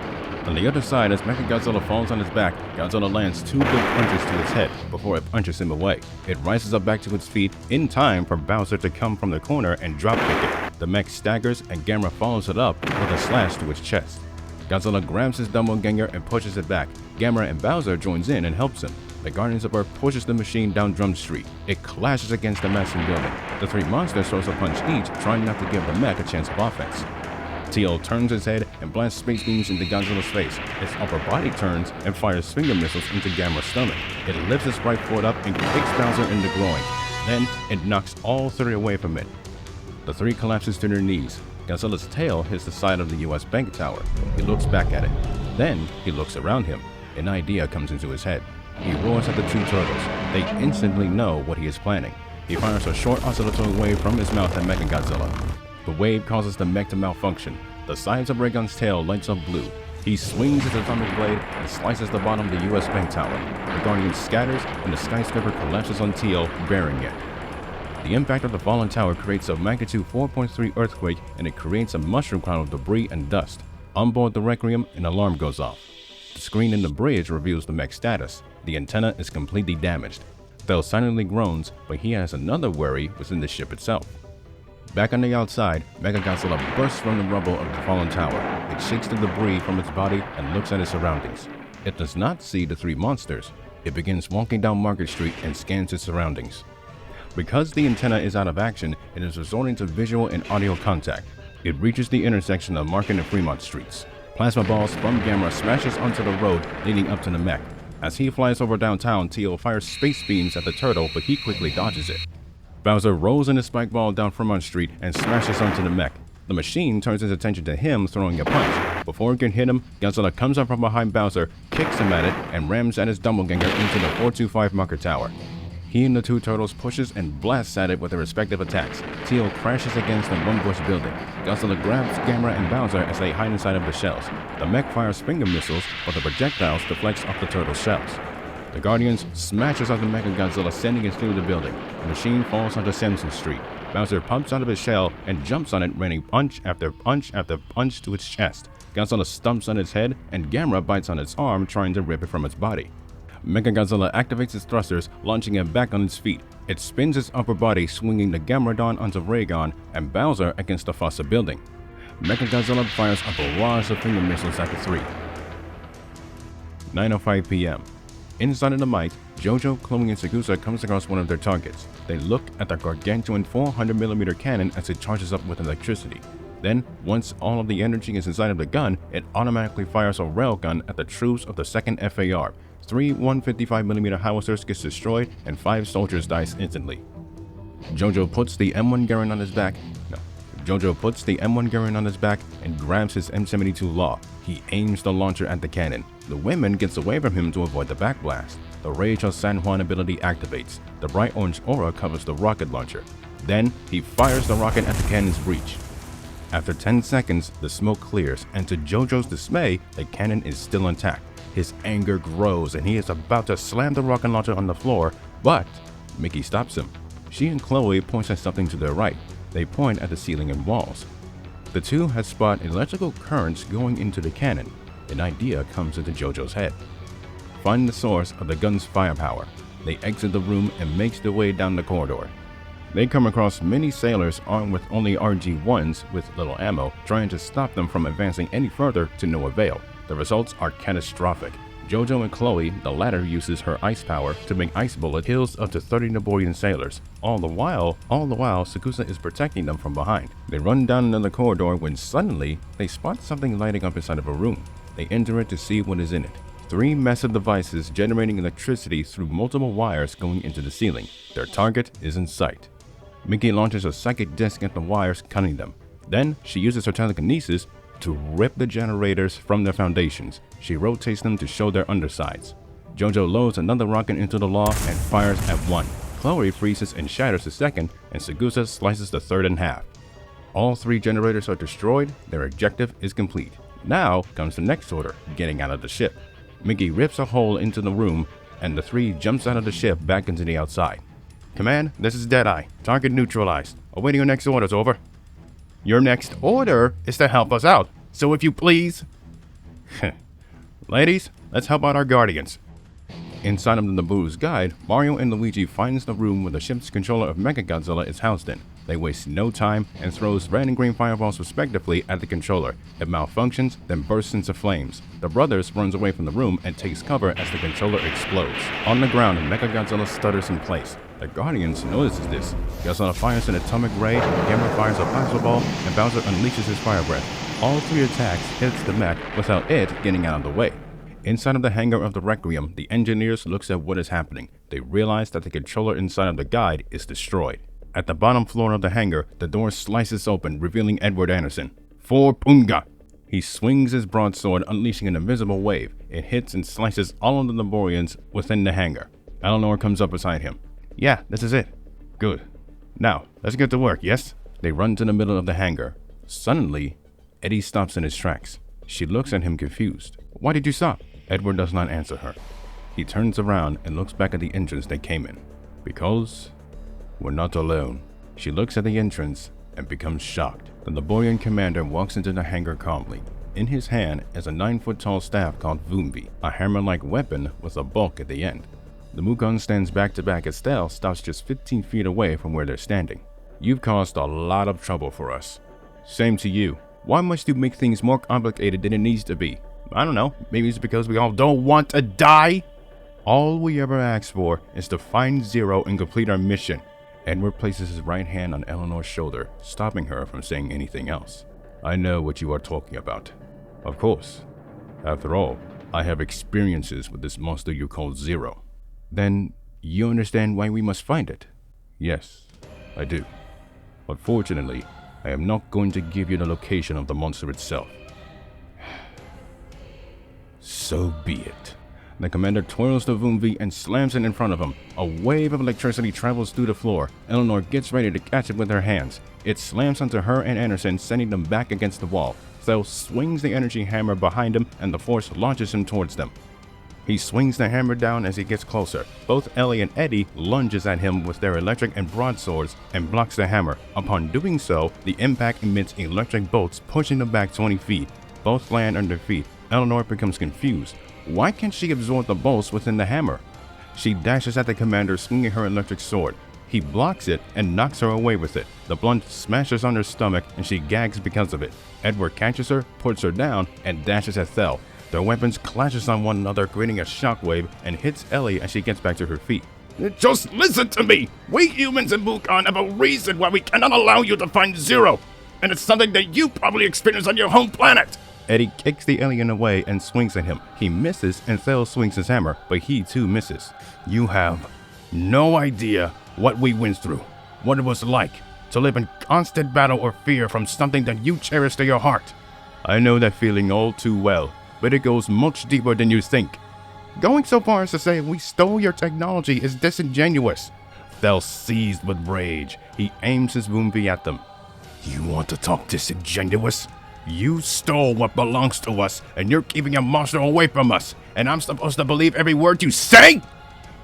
On the other side, as Mechagodzilla falls on his back, Godzilla lands 2 big punches to its head before it punches him away. It rises up back to its feet in time for Bowser to come from the corner and drop kick it. The mech staggers and Gamera follows it up with a slash to its chest. Godzilla grabs his doppelganger and pushes it back. Gamera and Bowser joins in and helps him. The Guardians of Earth pushes the machine down Drum Street. It clashes against the massive building. The 3 monsters throws a punch each, trying not to give the mech a chance of offense. Teal turns his head and blasts space beams into Godzilla's face. Its upper body turns and fires finger missiles into Gamera's stomach. It lifts its right foot up and kicks Bowser in the groin. Then, it knocks all 3 away from it. The 3 collapses to their knees. Godzilla's tail hits the side of the U.S. Bank Tower. He looks back at it. Then, he looks around him. An idea comes into his head. He roars at the two turtles. They instantly know what he is planning. He fires a short oscillatory wave from his mouth at Mechagodzilla. The wave causes the mech to malfunction. The sides of Raygun's tail lights up blue. He swings his atomic blade and slices the bottom of the US Bank Tower. The Guardian scatters and the skyscraper collapses on Teal, burying it. The impact of the fallen tower creates a magnitude 4.3 earthquake, and it creates a mushroom cloud of debris and dust. On board the Requiem, an alarm goes off. The screen in the bridge reveals the mech's status. The antenna is completely damaged. Thel silently groans, but he has another worry within the ship itself. Back on the outside, Mechagodzilla bursts from the rubble of the fallen tower. It shakes the debris from its body and looks at its surroundings. It does not see the three monsters. It begins walking down Market Street and scans its surroundings. Because the antenna is out of action, it is resorting to visual and audio contact. It reaches the intersection of Market and Fremont Streets. Plasma balls from Gamera smashes onto the road leading up to the mech. As he flies over downtown, Teal fires space beams at the turtle, but he quickly dodges it. Bowser rolls in a spike ball down Fremont Street and smashes onto the mech. The machine turns his attention to him throwing a punch. Before it can hit him, Godzilla comes up from behind Bowser, kicks him at it, and rams at his doppelganger into the 425 Market Tower. He and the two turtles pushes and blasts at it with their respective attacks. Teal crashes against the one-bush building. Godzilla grabs Gamera and Bowser as they hide inside of the shells. The mech fires finger missiles, but the projectiles deflect off the turtles' shells. The Guardians smashes onto Mechagodzilla, sending it through the building. The machine falls onto Simpson Street. Bowser pops out of his shell and jumps on it, raining punch after punch after punch to its chest. Godzilla stumps on its head, and Gamera bites on its arm, trying to rip it from its body. Mechagodzilla activates its thrusters, launching it back on its feet. It spins its upper body, swinging the Gameradon onto Raygun and Bowser against the Fossa building. Mechagodzilla fires a barrage of finger missiles at the three. 9:05 p.m. Inside of the might, Jojo, Chloe, and Sakusa comes across one of their targets. They look at the gargantuan 400mm cannon as it charges up with electricity. Then, once all of the energy is inside of the gun, it automatically fires a railgun at the troops of the 2nd FAR. 3 155mm howitzers gets destroyed, and 5 soldiers dies instantly. Jojo puts the M1 Garand on his back. And grabs his M72 Law. He aims the launcher at the cannon. The women gets away from him to avoid the backblast. The Rage of San Juan ability activates. The bright orange aura covers the rocket launcher. Then, he fires the rocket at the cannon's breech. After 10 seconds, the smoke clears, and to Jojo's dismay, the cannon is still intact. His anger grows, and he is about to slam the rocket launcher on the floor, but Mickey stops him. She and Chloe point at something to their right. They point at the ceiling and walls. The two had spotted electrical currents going into the cannon. An idea comes into Jojo's head. Find the source of the gun's firepower. They exit the room and make their way down the corridor. They come across many sailors armed with only RG-1s with little ammo, trying to stop them from advancing any further to no avail. The results are catastrophic. Jojo and Chloe, the latter uses her ice power to make ice bullet kills up to 30 Naborian sailors. All the while, Sakusa is protecting them from behind. They run down another corridor when suddenly, they spot something lighting up inside of a room. They enter it to see what is in it. 3 massive devices generating electricity through multiple wires going into the ceiling. Their target is in sight. Mickey launches a psychic disc at the wires, cutting them. Then, she uses her telekinesis to rip the generators from their foundations. She rotates them to show their undersides. Jojo loads another rocket into the law and fires at one. Chloe freezes and shatters the second, and Sakusa slices the third in half. All 3 generators are destroyed. Their objective is complete. Now comes the next order, getting out of the ship. Mickey rips a hole into the room, and the 3 jumps out of the ship back into the outside. Command, this is Deadeye. Target neutralized. Awaiting your next orders, over. Your next order is to help us out, so if you please. Ladies, let's help out our guardians. Inside of the Naboo's guide, Mario and Luigi finds the room where the ship's controller of Mechagodzilla is housed in. They waste no time and throws red and green fireballs respectively at the controller. It malfunctions, then bursts into flames. The brothers runs away from the room and takes cover as the controller explodes. On the ground, Mechagodzilla stutters in place. The Guardians notices this. Godzilla fires an atomic ray, Gamera fires a plasma ball, and Bowser unleashes his fire breath. All 3 attacks hits the mech without it getting out of the way. Inside of the hangar of the Requiem, the engineers looks at what is happening. They realize that the controller inside of the guide is destroyed. At the bottom floor of the hangar, the door slices open, revealing Edward Anderson. For Punga! He swings his broadsword, unleashing an invisible wave. It hits and slices all of the Naborians within the hangar. Eleanor comes up beside him. Yeah, this is it. Good. Now, let's get to work, yes? They run to the middle of the hangar. Suddenly, Eddie stops in his tracks. She looks at him confused. Why did you stop? Edward does not answer her. He turns around and looks back at the entrance they came in. Because we're not alone. She looks at the entrance and becomes shocked. The Naborian commander walks into the hangar calmly. In his hand is a 9-foot-tall staff called Vumbi, a hammer-like weapon with a bulk at the end. The Mukon stands back to back as Thel stops just 15 feet away from where they're standing. You've caused a lot of trouble for us. Same to you. Why must you make things more complicated than it needs to be? I don't know, maybe it's because we all don't want to die? All we ever ask for is to find Zero and complete our mission. Edward places his right hand on Eleanor's shoulder, stopping her from saying anything else. I know what you are talking about. Of course. After all, I have experiences with this monster you call Zero. Then you understand why we must find it? Yes, I do. But fortunately, I am not going to give you the location of the monster itself. So be it. The commander twirls the Vumbi and slams it in front of him. A wave of electricity travels through the floor. Eleanor gets ready to catch it with her hands. It slams onto her and Anderson, sending them back against the wall. Thel swings the energy hammer behind him and the force launches him towards them. He swings the hammer down as he gets closer. Both Ellie and Eddie lunges at him with their electric and broadswords and blocks the hammer. Upon doing so, the impact emits electric bolts, pushing them back 20 feet. Both land on their feet. Eleanor becomes confused. Why can't she absorb the bolts within the hammer? She dashes at the commander, swinging her electric sword. He blocks it and knocks her away with it. The blunt smashes on her stomach and she gags because of it. Edward catches her, puts her down, and dashes at Thel. Their weapons clashes on one another, creating a shockwave, and hits Ellie as she gets back to her feet. Just listen to me! We humans in Mukon have a reason why we cannot allow you to find Zero, and it's something that you probably experienced on your home planet! Eddie kicks the alien away and swings at him. He misses, and Thel swings his hammer, but he too misses. You have no idea what we went through, what it was like to live in constant battle or fear from something that you cherish to your heart. I know that feeling all too well, but it goes much deeper than you think. Going so far as to say we stole your technology is disingenuous. Thel seized with rage. He aims his Vumbi at them. You want to talk disingenuous? You stole what belongs to us, and you're keeping a monster away from us, and I'm supposed to believe every word you say?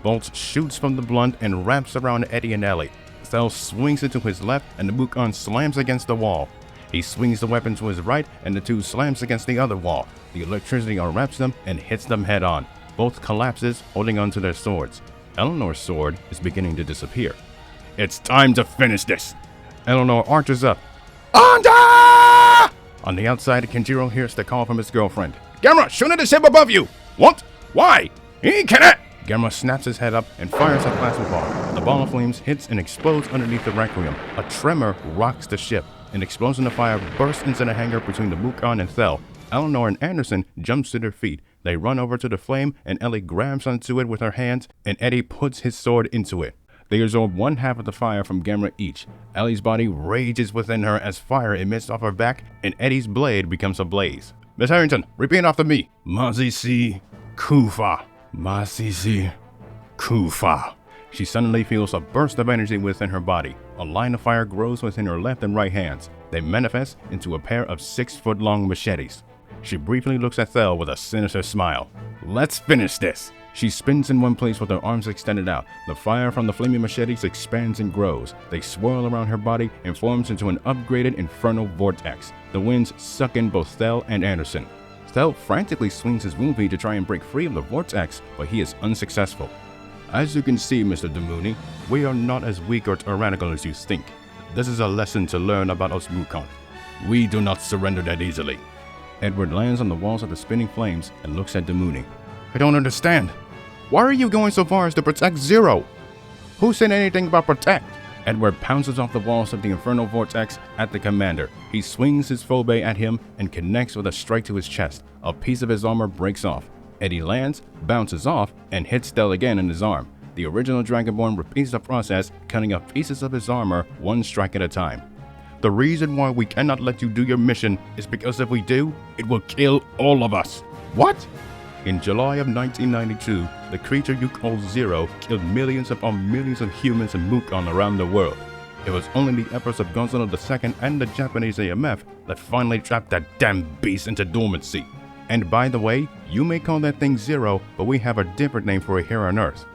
Bolt shoots from the blunt and wraps around Eddie and Ellie. Thel swings it to his left, and the Mukon slams against the wall. He swings the weapon to his right, and the two slams against the other wall. The electricity unwraps them and hits them head on. Both collapses, holding onto their swords. Eleanor's sword is beginning to disappear. It's time to finish this! Eleanor arches up. Under! On the outside, Kenjiro hears the call from his girlfriend. Gamera, shoot at the ship above you! What? Why? He cannot! Gamera snaps his head up and fires a plasma ball. The ball of flames hits and explodes underneath the Requiem. A tremor rocks the ship. An explosion of fire bursts into the hangar between the Mukon and Thel. Eleanor and Anderson jumps to their feet. They run over to the flame, and Ellie grabs onto it with her hands, and Eddie puts his sword into it. They absorb one half of the fire from Gamera each. Ellie's body rages within her as fire emits off her back, and Eddie's blade becomes ablaze. Miss Harrington, repeat after me. Mazisi Kufa. Mazisi Kufa. She suddenly feels a burst of energy within her body. A line of fire grows within her left and right hands. They manifest into a pair of 6-foot-long machetes. She briefly looks at Thel with a sinister smile. Let's finish this! She spins in one place with her arms extended out. The fire from the flaming machetes expands and grows. They swirl around her body and forms into an upgraded infernal vortex. The winds suck in both Thel and Anderson. Thel frantically swings his Vumbi to try and break free of the vortex, but he is unsuccessful. As you can see, Mr. Demuni, we are not as weak or tyrannical as you think. This is a lesson to learn about us Mukon. We do not surrender that easily. Edward lands on the walls of the spinning flames and looks at Demuni. I don't understand. Why are you going so far as to protect Zero? Who said anything about protect? Edward pounces off the walls of the infernal vortex at the commander. He swings his phobe at him and connects with a strike to his chest. A piece of his armor breaks off. Eddie lands, bounces off, and hits Thel again in his arm. The original Dragonborn repeats the process, cutting up pieces of his armor one strike at a time. The reason why we cannot let you do your mission is because if we do, it will kill all of us. What? In July of 1992, the creature you call Zero killed millions upon millions of humans and Mukon around the world. It was only the efforts of Godzilla II and the Japanese AMF that finally trapped that damn beast into dormancy. And by the way, you may call that thing Zero, but we have a different name for it here on Earth.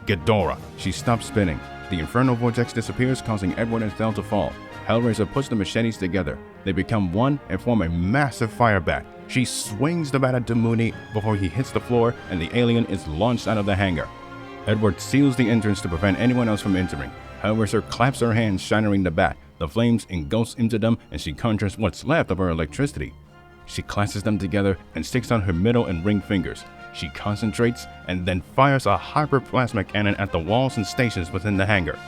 Ghidorah. She stops spinning. The Inferno Vortex disappears, causing Edward and Thel to fall. Hellraiser puts the machetes together. They become one and form a massive fire bat. She swings the bat at Mooney before he hits the floor and the alien is launched out of the hangar. Edward seals the entrance to prevent anyone else from entering. Hellraiser claps her hands, shattering the bat. The flames engulfs into them and she conjures what's left of her electricity. She clasps them together and sticks on her middle and ring fingers. She concentrates and then fires a hyperplasma cannon at the walls and stations within the hangar.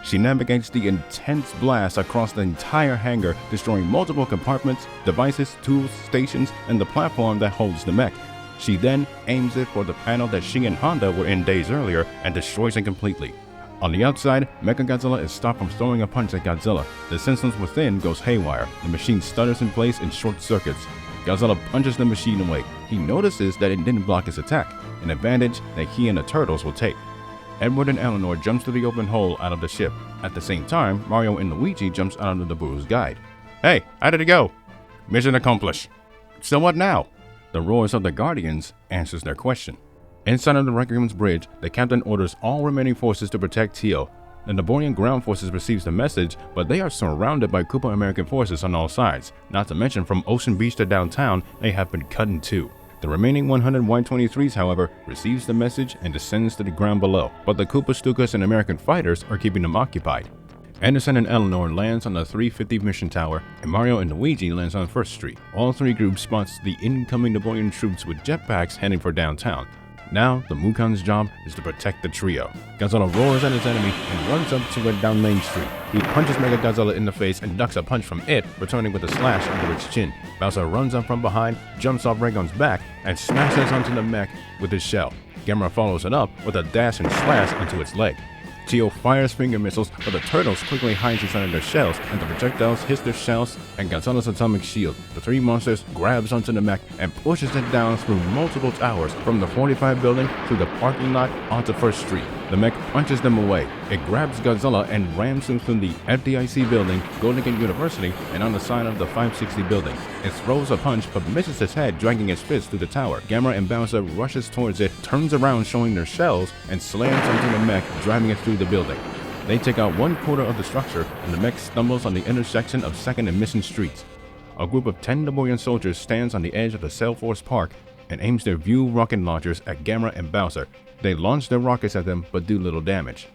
She navigates the intense blast across the entire hangar, destroying multiple compartments, devices, tools, stations, and the platform that holds the mech. She then aims it for the panel that she and Honda were in days earlier and destroys it completely. On the outside, Mechagodzilla is stopped from throwing a punch at Godzilla. The systems within goes haywire. The machine stutters in place and short circuits. Godzilla punches the machine away. He notices that it didn't block his attack, an advantage that he and the turtles will take. Edward and Eleanor jumps through the open hole out of the ship. At the same time, Mario and Luigi jumps out of the Buru's guide. Hey, how did it go? Mission accomplished. So what now? The roars of the Guardians answers their question. Inside of the Requiem's bridge, the captain orders all remaining forces to protect Tio. The Naborian ground forces receives the message, but they are surrounded by Koopa American forces on all sides. Not to mention from Ocean Beach to downtown, they have been cut in two. The remaining 100 Y-23s, however, receives the message and descends to the ground below, but the Koopa Stukas and American fighters are keeping them occupied. Anderson and Eleanor lands on the 350 mission tower, and Mario and Luigi lands on 1st Street. All three groups spots the incoming Naborian troops with jetpacks heading for downtown. Now, the Mukon's job is to protect the trio. Godzilla roars at his enemy and runs up to it down Main Street. He punches Mechagodzilla in the face and ducks a punch from it, returning with a slash under its chin. Bowser runs up from behind, jumps off Raygon's back, and smashes onto the mech with his shell. Gamera follows it up with a dash and slash onto its leg. Tio fires finger missiles, but the turtles quickly hide inside their shells, and the projectiles hit their shells and Godzilla's atomic shield. The three monsters grabs onto the mech and pushes it down through multiple towers, from the 45 building through the parking lot onto 1st Street. The mech punches them away. It grabs Godzilla and rams him through the FDIC building, Golden Gate University, and on the side of the 560 building. It throws a punch but misses its head, dragging its fist through the tower. Gamera and Bowser rushes towards it, turns around showing their shells, and slams onto the mech, driving it through the building. They take out 1/4 of the structure, and the mech stumbles on the intersection of 2nd and Mission Streets. A group of 10 Naborian soldiers stands on the edge of the Salesforce Park and aims their View rocket launchers at Gamera and Bowser. They launch their rockets at them but do little damage.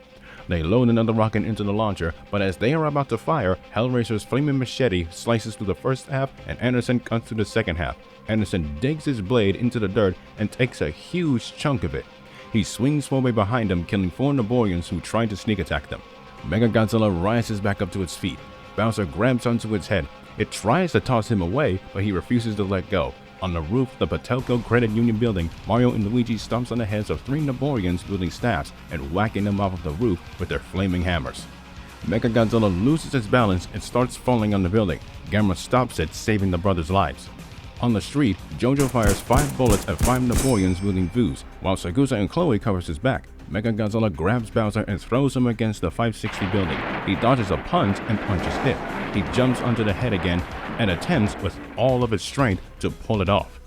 They load another rocket into the launcher, but as they are about to fire, Hellraiser's flaming machete slices through the first half and Anderson cuts through the second half. Anderson digs his blade into the dirt and takes a huge chunk of it. He swings forward behind him, killing 4 Naborians who tried to sneak attack them. Mechagodzilla rises back up to its feet. Bowser grabs onto its head. It tries to toss him away, but he refuses to let go. On the roof of the Patelco Credit Union building, Mario and Luigi stomps on the heads of 3 Naborians wielding staffs and whacking them off of the roof with their flaming hammers. Mechagodzilla loses its balance and starts falling on the building. Gamera stops it, saving the brothers' lives. On the street, Jojo fires 5 bullets at 5 Naborians wielding Vus, while Sakusa and Chloe covers his back. Mechagodzilla grabs Bowser and throws him against the 560 building. He dodges a punch and punches it. He jumps onto the head again and attempts with all of its strength to pull it off.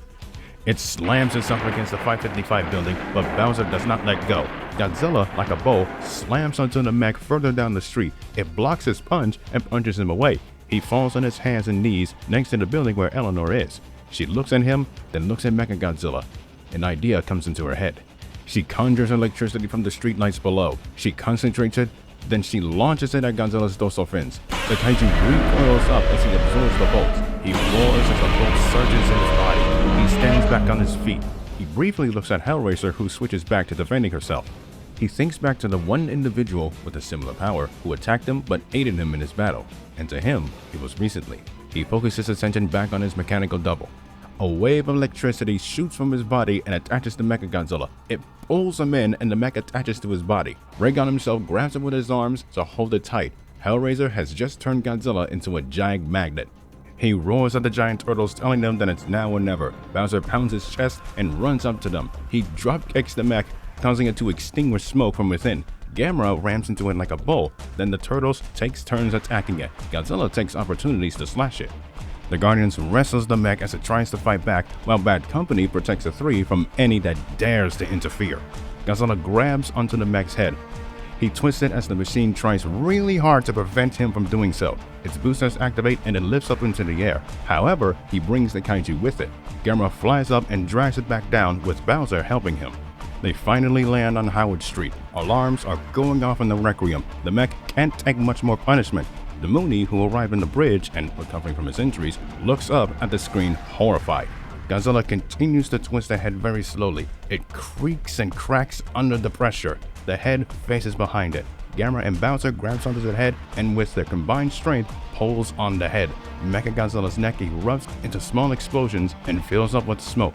It slams itself against the 555 building, but Bowser does not let go. Godzilla, like a bow, slams onto the mech further down the street. It blocks his punch and punches him away. He falls on his hands and knees next to the building where Eleanor is. She looks at him, then looks at Mechagodzilla. An idea comes into her head. She conjures electricity from the streetlights below. She concentrates it, then she launches it at Godzilla's dorsal fins. The kaiju recoils up as he absorbs the bolts. He roars as the bolt surges in his body. He stands back on his feet. He briefly looks at Hellraiser, who switches back to defending herself. He thinks back to the one individual with a similar power who attacked him but aided him in his battle, and to him, it was recently. He focuses his attention back on his mechanical double. A wave of electricity shoots from his body and attaches to Mechagodzilla. It pulls him in and the mech attaches to his body. Raygon himself grabs him with his arms to hold it tight. Hellraiser has just turned Godzilla into a giant magnet. He roars at the giant turtles, telling them that it's now or never. Bowser pounds his chest and runs up to them. He drop kicks the mech, causing it to extinguish smoke from within. Gamera rams into it like a bull. Then the turtles takes turns attacking it. Godzilla takes opportunities to slash it. The Guardians wrestles the mech as it tries to fight back, while Bad Company protects the three from any that dares to interfere. Godzilla grabs onto the mech's head. He twists it as the machine tries really hard to prevent him from doing so. Its boosters activate and it lifts up into the air. However, he brings the kaiju with it. Gamera flies up and drags it back down, with Bowser helping him. They finally land on Howard Street. Alarms are going off in the Requiem. The mech can't take much more punishment. The Mooney, who arrived on the bridge and recovering from his injuries, looks up at the screen horrified. Godzilla continues to twist the head very slowly. It creaks and cracks under the pressure. The head faces behind it. Gamera and Bowser grabs onto the head and with their combined strength pulls on the head. Mechagodzilla's neck erupts into small explosions and fills up with smoke.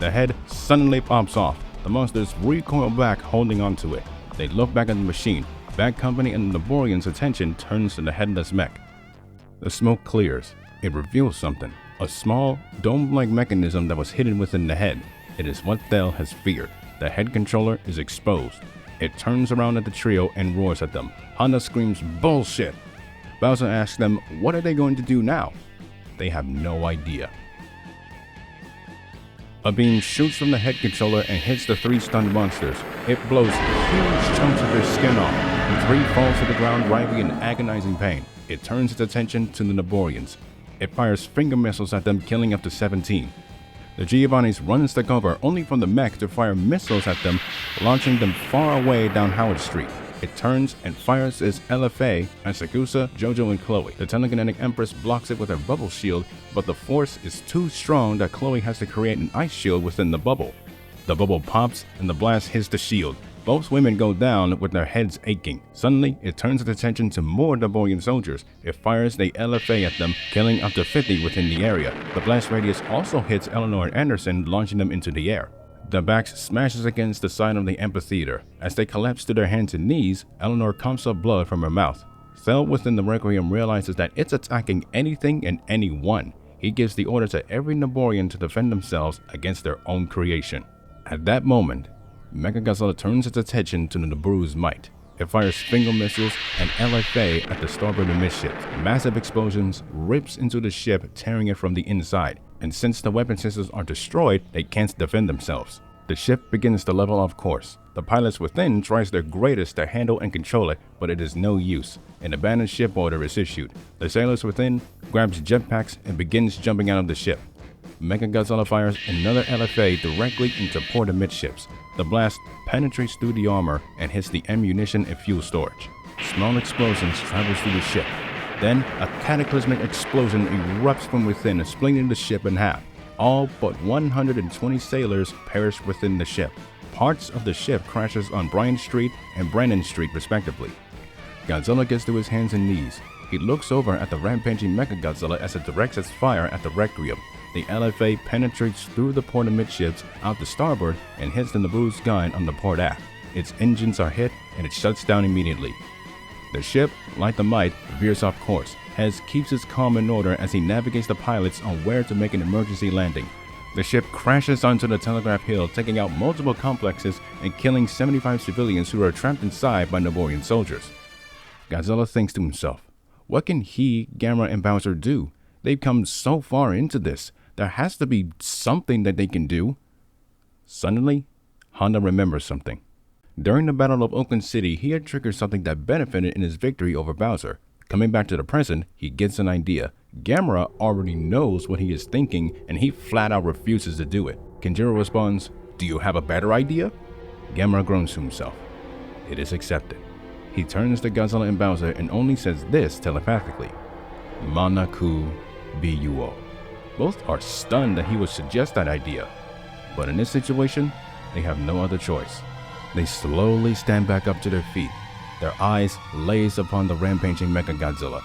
The head suddenly pops off. The monsters recoil back, holding onto it. They look back at the machine. Bad Company and the Laborian's attention turns to the headless mech. The smoke clears. It reveals something. A small, dome-like mechanism that was hidden within the head. It is what Thel has feared. The head controller is exposed. It turns around at the trio and roars at them. Honda screams, "Bullshit!" Bowser asks them, what are they going to do now? They have no idea. A beam shoots from the head controller and hits the three stunned monsters. It blows huge chunks of their skin off. The three falls to the ground, writhing in agonizing pain. It turns its attention to the Naborians. It fires finger missiles at them, killing up to 17. The Giovannis runs to cover, only for the mech to fire missiles at them, launching them far away down Howard Street. It turns and fires its LFA at Sakusa, Jojo, and Chloe. The telekinetic Empress blocks it with her bubble shield, but the force is too strong that Chloe has to create an ice shield within the bubble. The bubble pops and the blast hits the shield. Both women go down with their heads aching. Suddenly, it turns its attention to more Naborian soldiers. It fires the LFA at them, killing up to 50 within the area. The blast radius also hits Eleanor and Anderson, launching them into the air. The back smashes against the side of the amphitheater. As they collapse to their hands and knees, Eleanor coughs up blood from her mouth. Thel within the Requiem realizes that it's attacking anything and anyone. He gives the order to every Naborian to defend themselves against their own creation. At that moment, Mechagodzilla turns its attention to the Nibiru's might. It fires finger missiles and LFA at the starboard midships. Massive explosions rips into the ship, tearing it from the inside. And since the weapon systems are destroyed, they can't defend themselves. The ship begins to level off course. The pilots within tries their greatest to handle and control it, but it is no use. An abandoned ship order is issued. The sailors within grabs jetpacks and begins jumping out of the ship. Mechagodzilla fires another LFA directly into port amidships. The blast penetrates through the armor and hits the ammunition and fuel storage. Small explosions travel through the ship. Then, a cataclysmic explosion erupts from within, splitting the ship in half. All but 120 sailors perish within the ship. Parts of the ship crashes on Bryant Street and Brennan Street respectively. Godzilla gets to his hands and knees. He looks over at the rampaging Mechagodzilla as it directs its fire at the Requiem. The LFA penetrates through the port amidships out to starboard and hits the Nibiru's gun on the port aft. Its engines are hit and it shuts down immediately. The ship, like the Might, veers off course. Hez keeps his calm and order as he navigates the pilots on where to make an emergency landing. The ship crashes onto the Telegraph Hill, taking out multiple complexes and killing 75 civilians who are trapped inside by Naborian soldiers. Godzilla thinks to himself, what can he, Gamera, and Bowser do? They've come so far into this. There has to be something that they can do. Suddenly, Honda remembers something. During the Battle of Oakland City, he had triggered something that benefited in his victory over Bowser. Coming back to the present, he gets an idea. Gamera already knows what he is thinking, and he flat out refuses to do it. Kenjiro responds, "Do you have a better idea?" Gamera groans to himself. It is accepted. He turns to Godzilla and Bowser and only says this telepathically, "Manaku Biyuo." Both are stunned that he would suggest that idea, but in this situation, they have no other choice. They slowly stand back up to their feet. Their eyes laze upon the rampaging Mechagodzilla.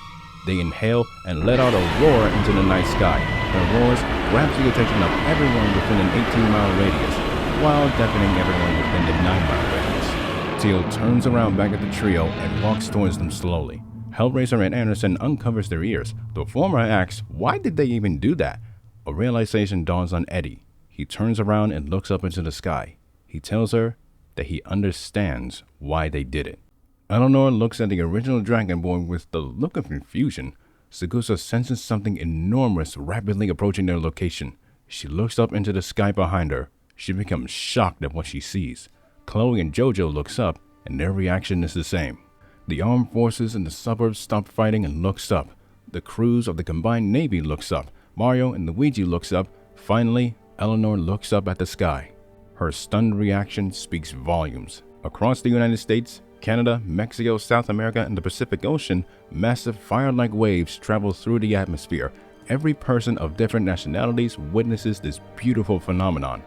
They inhale and let out a roar into the night sky. Their roars grabs the attention of everyone within an 18-mile radius, while deafening everyone within the 9-mile radius. Teal turns around back at the trio and walks towards them slowly. Hellraiser and Anderson uncovers their ears. The former asks, why did they even do that? A realization dawns on Eddie. He turns around and looks up into the sky. He tells her that he understands why they did it. Eleanor looks at the original Dragon Boy with the look of confusion. Sakusa senses something enormous rapidly approaching their location. She looks up into the sky behind her. She becomes shocked at what she sees. Chloe and Jojo looks up, and their reaction is the same. The armed forces in the suburbs stop fighting and looks up. The crews of the combined navy looks up. Mario and Luigi looks up. Finally, Eleanor looks up at the sky. Her stunned reaction speaks volumes. Across the United States, Canada, Mexico, South America, and the Pacific Ocean, massive fire-like waves travel through the atmosphere. Every person of different nationalities witnesses this beautiful phenomenon.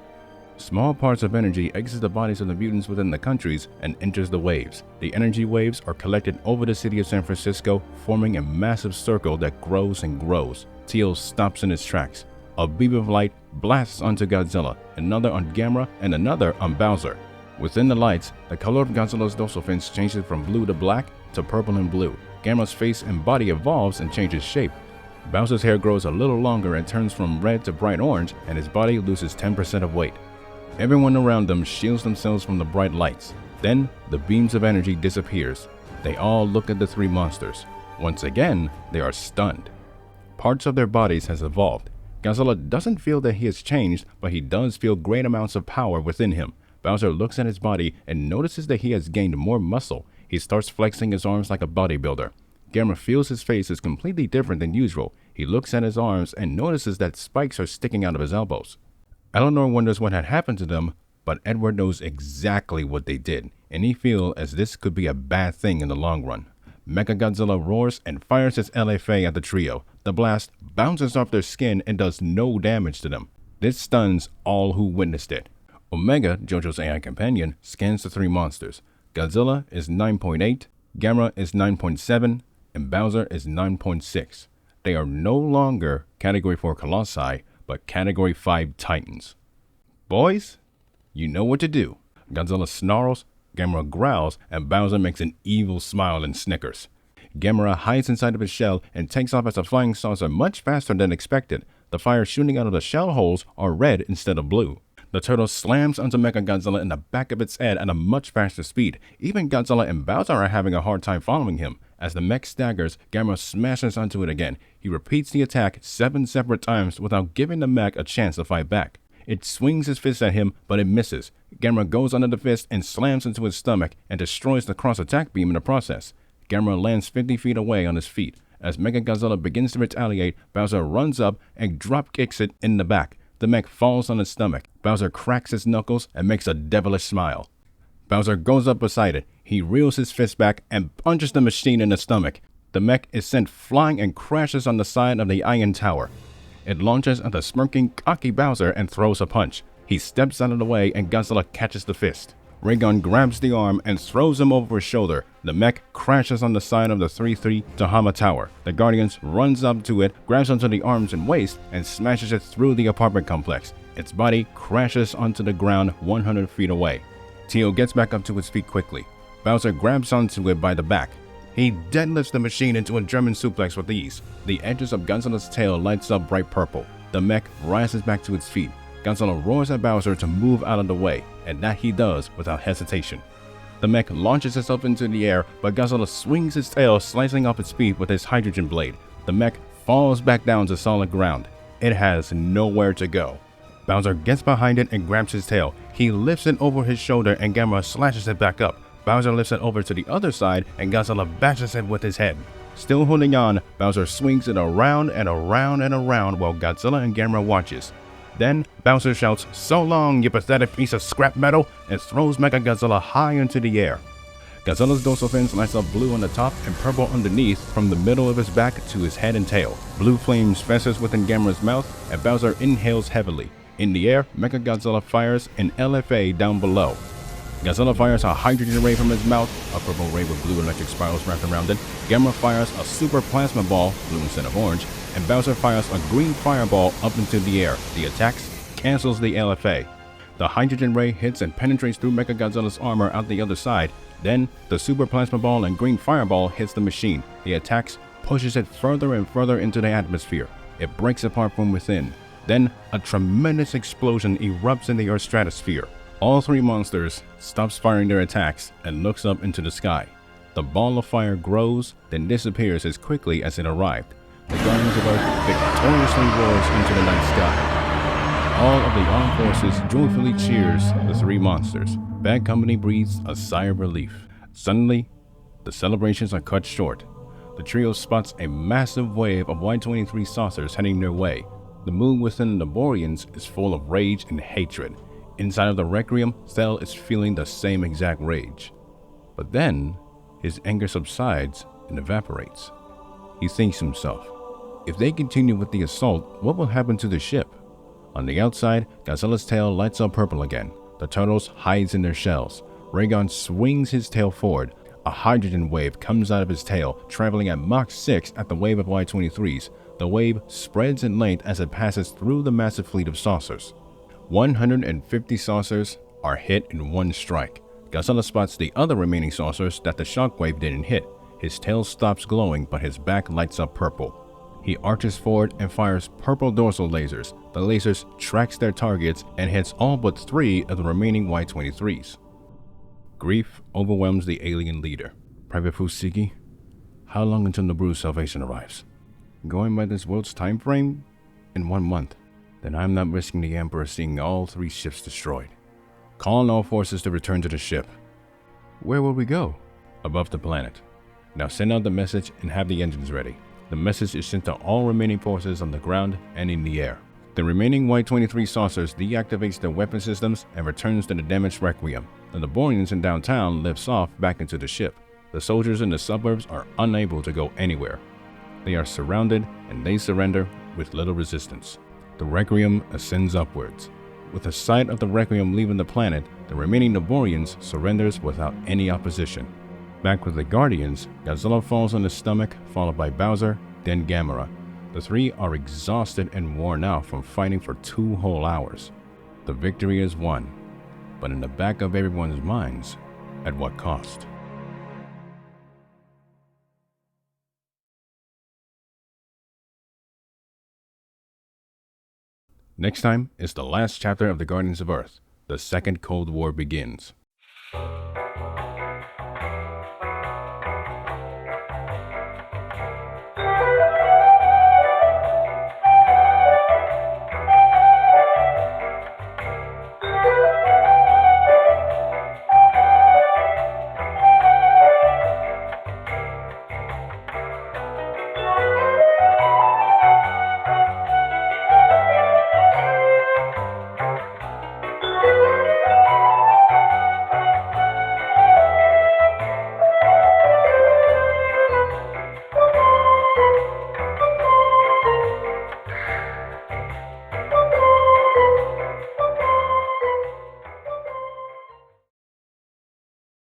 Small parts of energy exit the bodies of the mutants within the countries and enters the waves. The energy waves are collected over the city of San Francisco, forming a massive circle that grows and grows. Teal stops in its tracks. A beam of light blasts onto Godzilla, another on Gamera, and another on Bowser. Within the lights, the color of Godzilla's dorsal fins changes from blue to black to purple and blue. Gamera's face and body evolves and changes shape. Bowser's hair grows a little longer and turns from red to bright orange, and his body loses 10% of weight. Everyone around them shields themselves from the bright lights. Then, the beams of energy disappears. They all look at the three monsters. Once again, they are stunned. Parts of their bodies has evolved. Godzilla doesn't feel that he has changed, but he does feel great amounts of power within him. Bowser looks at his body and notices that he has gained more muscle. He starts flexing his arms like a bodybuilder. Gamera feels his face is completely different than usual. He looks at his arms and notices that spikes are sticking out of his elbows. Eleanor wonders what had happened to them, but Edward knows exactly what they did, and he feels as this could be a bad thing in the long run. Mechagodzilla roars and fires his LFA at the trio. The blast bounces off their skin and does no damage to them. This stuns all who witnessed it. Omega, JoJo's AI companion, scans the three monsters. Godzilla is 9.8, Gamera is 9.7, and Bowser is 9.6. They are no longer Category 4 Colossi, but Category 5 Titans. Boys, you know what to do. Godzilla snarls, Gamera growls, and Bowser makes an evil smile and snickers. Gamera hides inside of his shell and takes off as a flying saucer much faster than expected. The fire shooting out of the shell holes are red instead of blue. The turtle slams onto Mechagodzilla in the back of its head at a much faster speed. Even Godzilla and Bowser are having a hard time following him. As the mech staggers, Gamera smashes onto it again. He repeats the attack 7 separate times without giving the mech a chance to fight back. It swings his fist at him, but it misses. Gamera goes under the fist and slams into his stomach and destroys the cross-attack beam in the process. Gamera lands 50 feet away on his feet. As Mechagodzilla begins to retaliate, Bowser runs up and drop kicks it in the back. The mech falls on its stomach. Bowser cracks his knuckles and makes a devilish smile. Bowser goes up beside it. He reels his fist back and punches the machine in the stomach. The mech is sent flying and crashes on the side of the iron tower. It launches at the smirking, cocky Bowser and throws a punch. He steps out of the way and Godzilla catches the fist. Raygun grabs the arm and throws him over his shoulder. The mech crashes on the side of the 3-3 Tahama Tower. The Guardians runs up to it, grabs onto the arms and waist, and smashes it through the apartment complex. Its body crashes onto the ground 100 feet away. Teal gets back up to his feet quickly. Bowser grabs onto it by the back. He deadlifts the machine into a German suplex with ease. The edges of Godzilla's tail lights up bright purple. The mech rises back to its feet. Godzilla roars at Bowser to move out of the way, and that he does without hesitation. The mech launches itself into the air, but Godzilla swings its tail, slicing off its feet with his hydrogen blade. The mech falls back down to solid ground. It has nowhere to go. Bowser gets behind it and grabs his tail. He lifts it over his shoulder and Gamera slashes it back up. Bowser lifts it over to the other side and Godzilla bashes it with his head. Still holding on, Bowser swings it around and around and around while Godzilla and Gamera watches. Then, Bowser shouts, "So long, you pathetic piece of scrap metal," and throws Mechagodzilla high into the air. Godzilla's dorsal fins lights up blue on the top and purple underneath from the middle of his back to his head and tail. Blue flames festers within Gamera's mouth and Bowser inhales heavily. In the air, Mechagodzilla fires an LFA down below. Godzilla fires a hydrogen ray from his mouth, a purple ray with blue electric spirals wrapped around it. Gamera fires a super plasma ball, blue instead of orange, and Bowser fires a green fireball up into the air. The attacks cancels the LFA. The hydrogen ray hits and penetrates through Mechagodzilla's armor out the other side. Then, the super plasma ball and green fireball hits the machine. The attacks pushes it further and further into the atmosphere. It breaks apart from within. Then, a tremendous explosion erupts in the Earth's stratosphere. All three monsters stops firing their attacks and looks up into the sky. The ball of fire grows, then disappears as quickly as it arrived. The Guardians of Earth victoriously roars into the night sky. All of the armed forces joyfully cheers the three monsters. Bad Company breathes a sigh of relief. Suddenly, the celebrations are cut short. The trio spots a massive wave of Y-23 saucers heading their way. The moon within the Naborians is full of rage and hatred. Inside of the Requiem, Thel is feeling the same exact rage. But then, his anger subsides and evaporates. He thinks to himself, if they continue with the assault, what will happen to the ship? On the outside, Godzilla's tail lights up purple again. The turtles hides in their shells. Raygon swings his tail forward. A hydrogen wave comes out of his tail, traveling at Mach 6 at the wave of Y-23s. The wave spreads in length as it passes through the massive fleet of saucers. 150 saucers are hit in one strike. Godzilla spots the other remaining saucers that the shockwave didn't hit. His tail stops glowing, but his back lights up purple. He arches forward and fires purple dorsal lasers. The lasers tracks their targets and hits all but 3 of the remaining Y-23s. Grief overwhelms the alien leader. Private Fusiki, how long until Nabooru's salvation arrives? Going by this world's time frame? In 1 month. Then I'm not risking the Emperor seeing all 3 ships destroyed. Call on all forces to return to the ship. Where will we go? Above the planet. Now send out the message and have the engines ready. The message is sent to all remaining forces on the ground and in the air. The remaining Y-23 saucers deactivates their weapon systems and returns to the damaged Requiem. The Naborians in downtown lifts off back into the ship. The soldiers in the suburbs are unable to go anywhere. They are surrounded and they surrender with little resistance. The Requiem ascends upwards. With the sight of the Requiem leaving the planet, the remaining Naborians surrenders without any opposition. Back with the Guardians, Godzilla falls on his stomach, followed by Bowser, then Gamera. The 3 are exhausted and worn out from fighting for 2 whole hours. The victory is won, but in the back of everyone's minds, at what cost? Next time is the last chapter of the Guardians of Earth. The Second Cold War begins.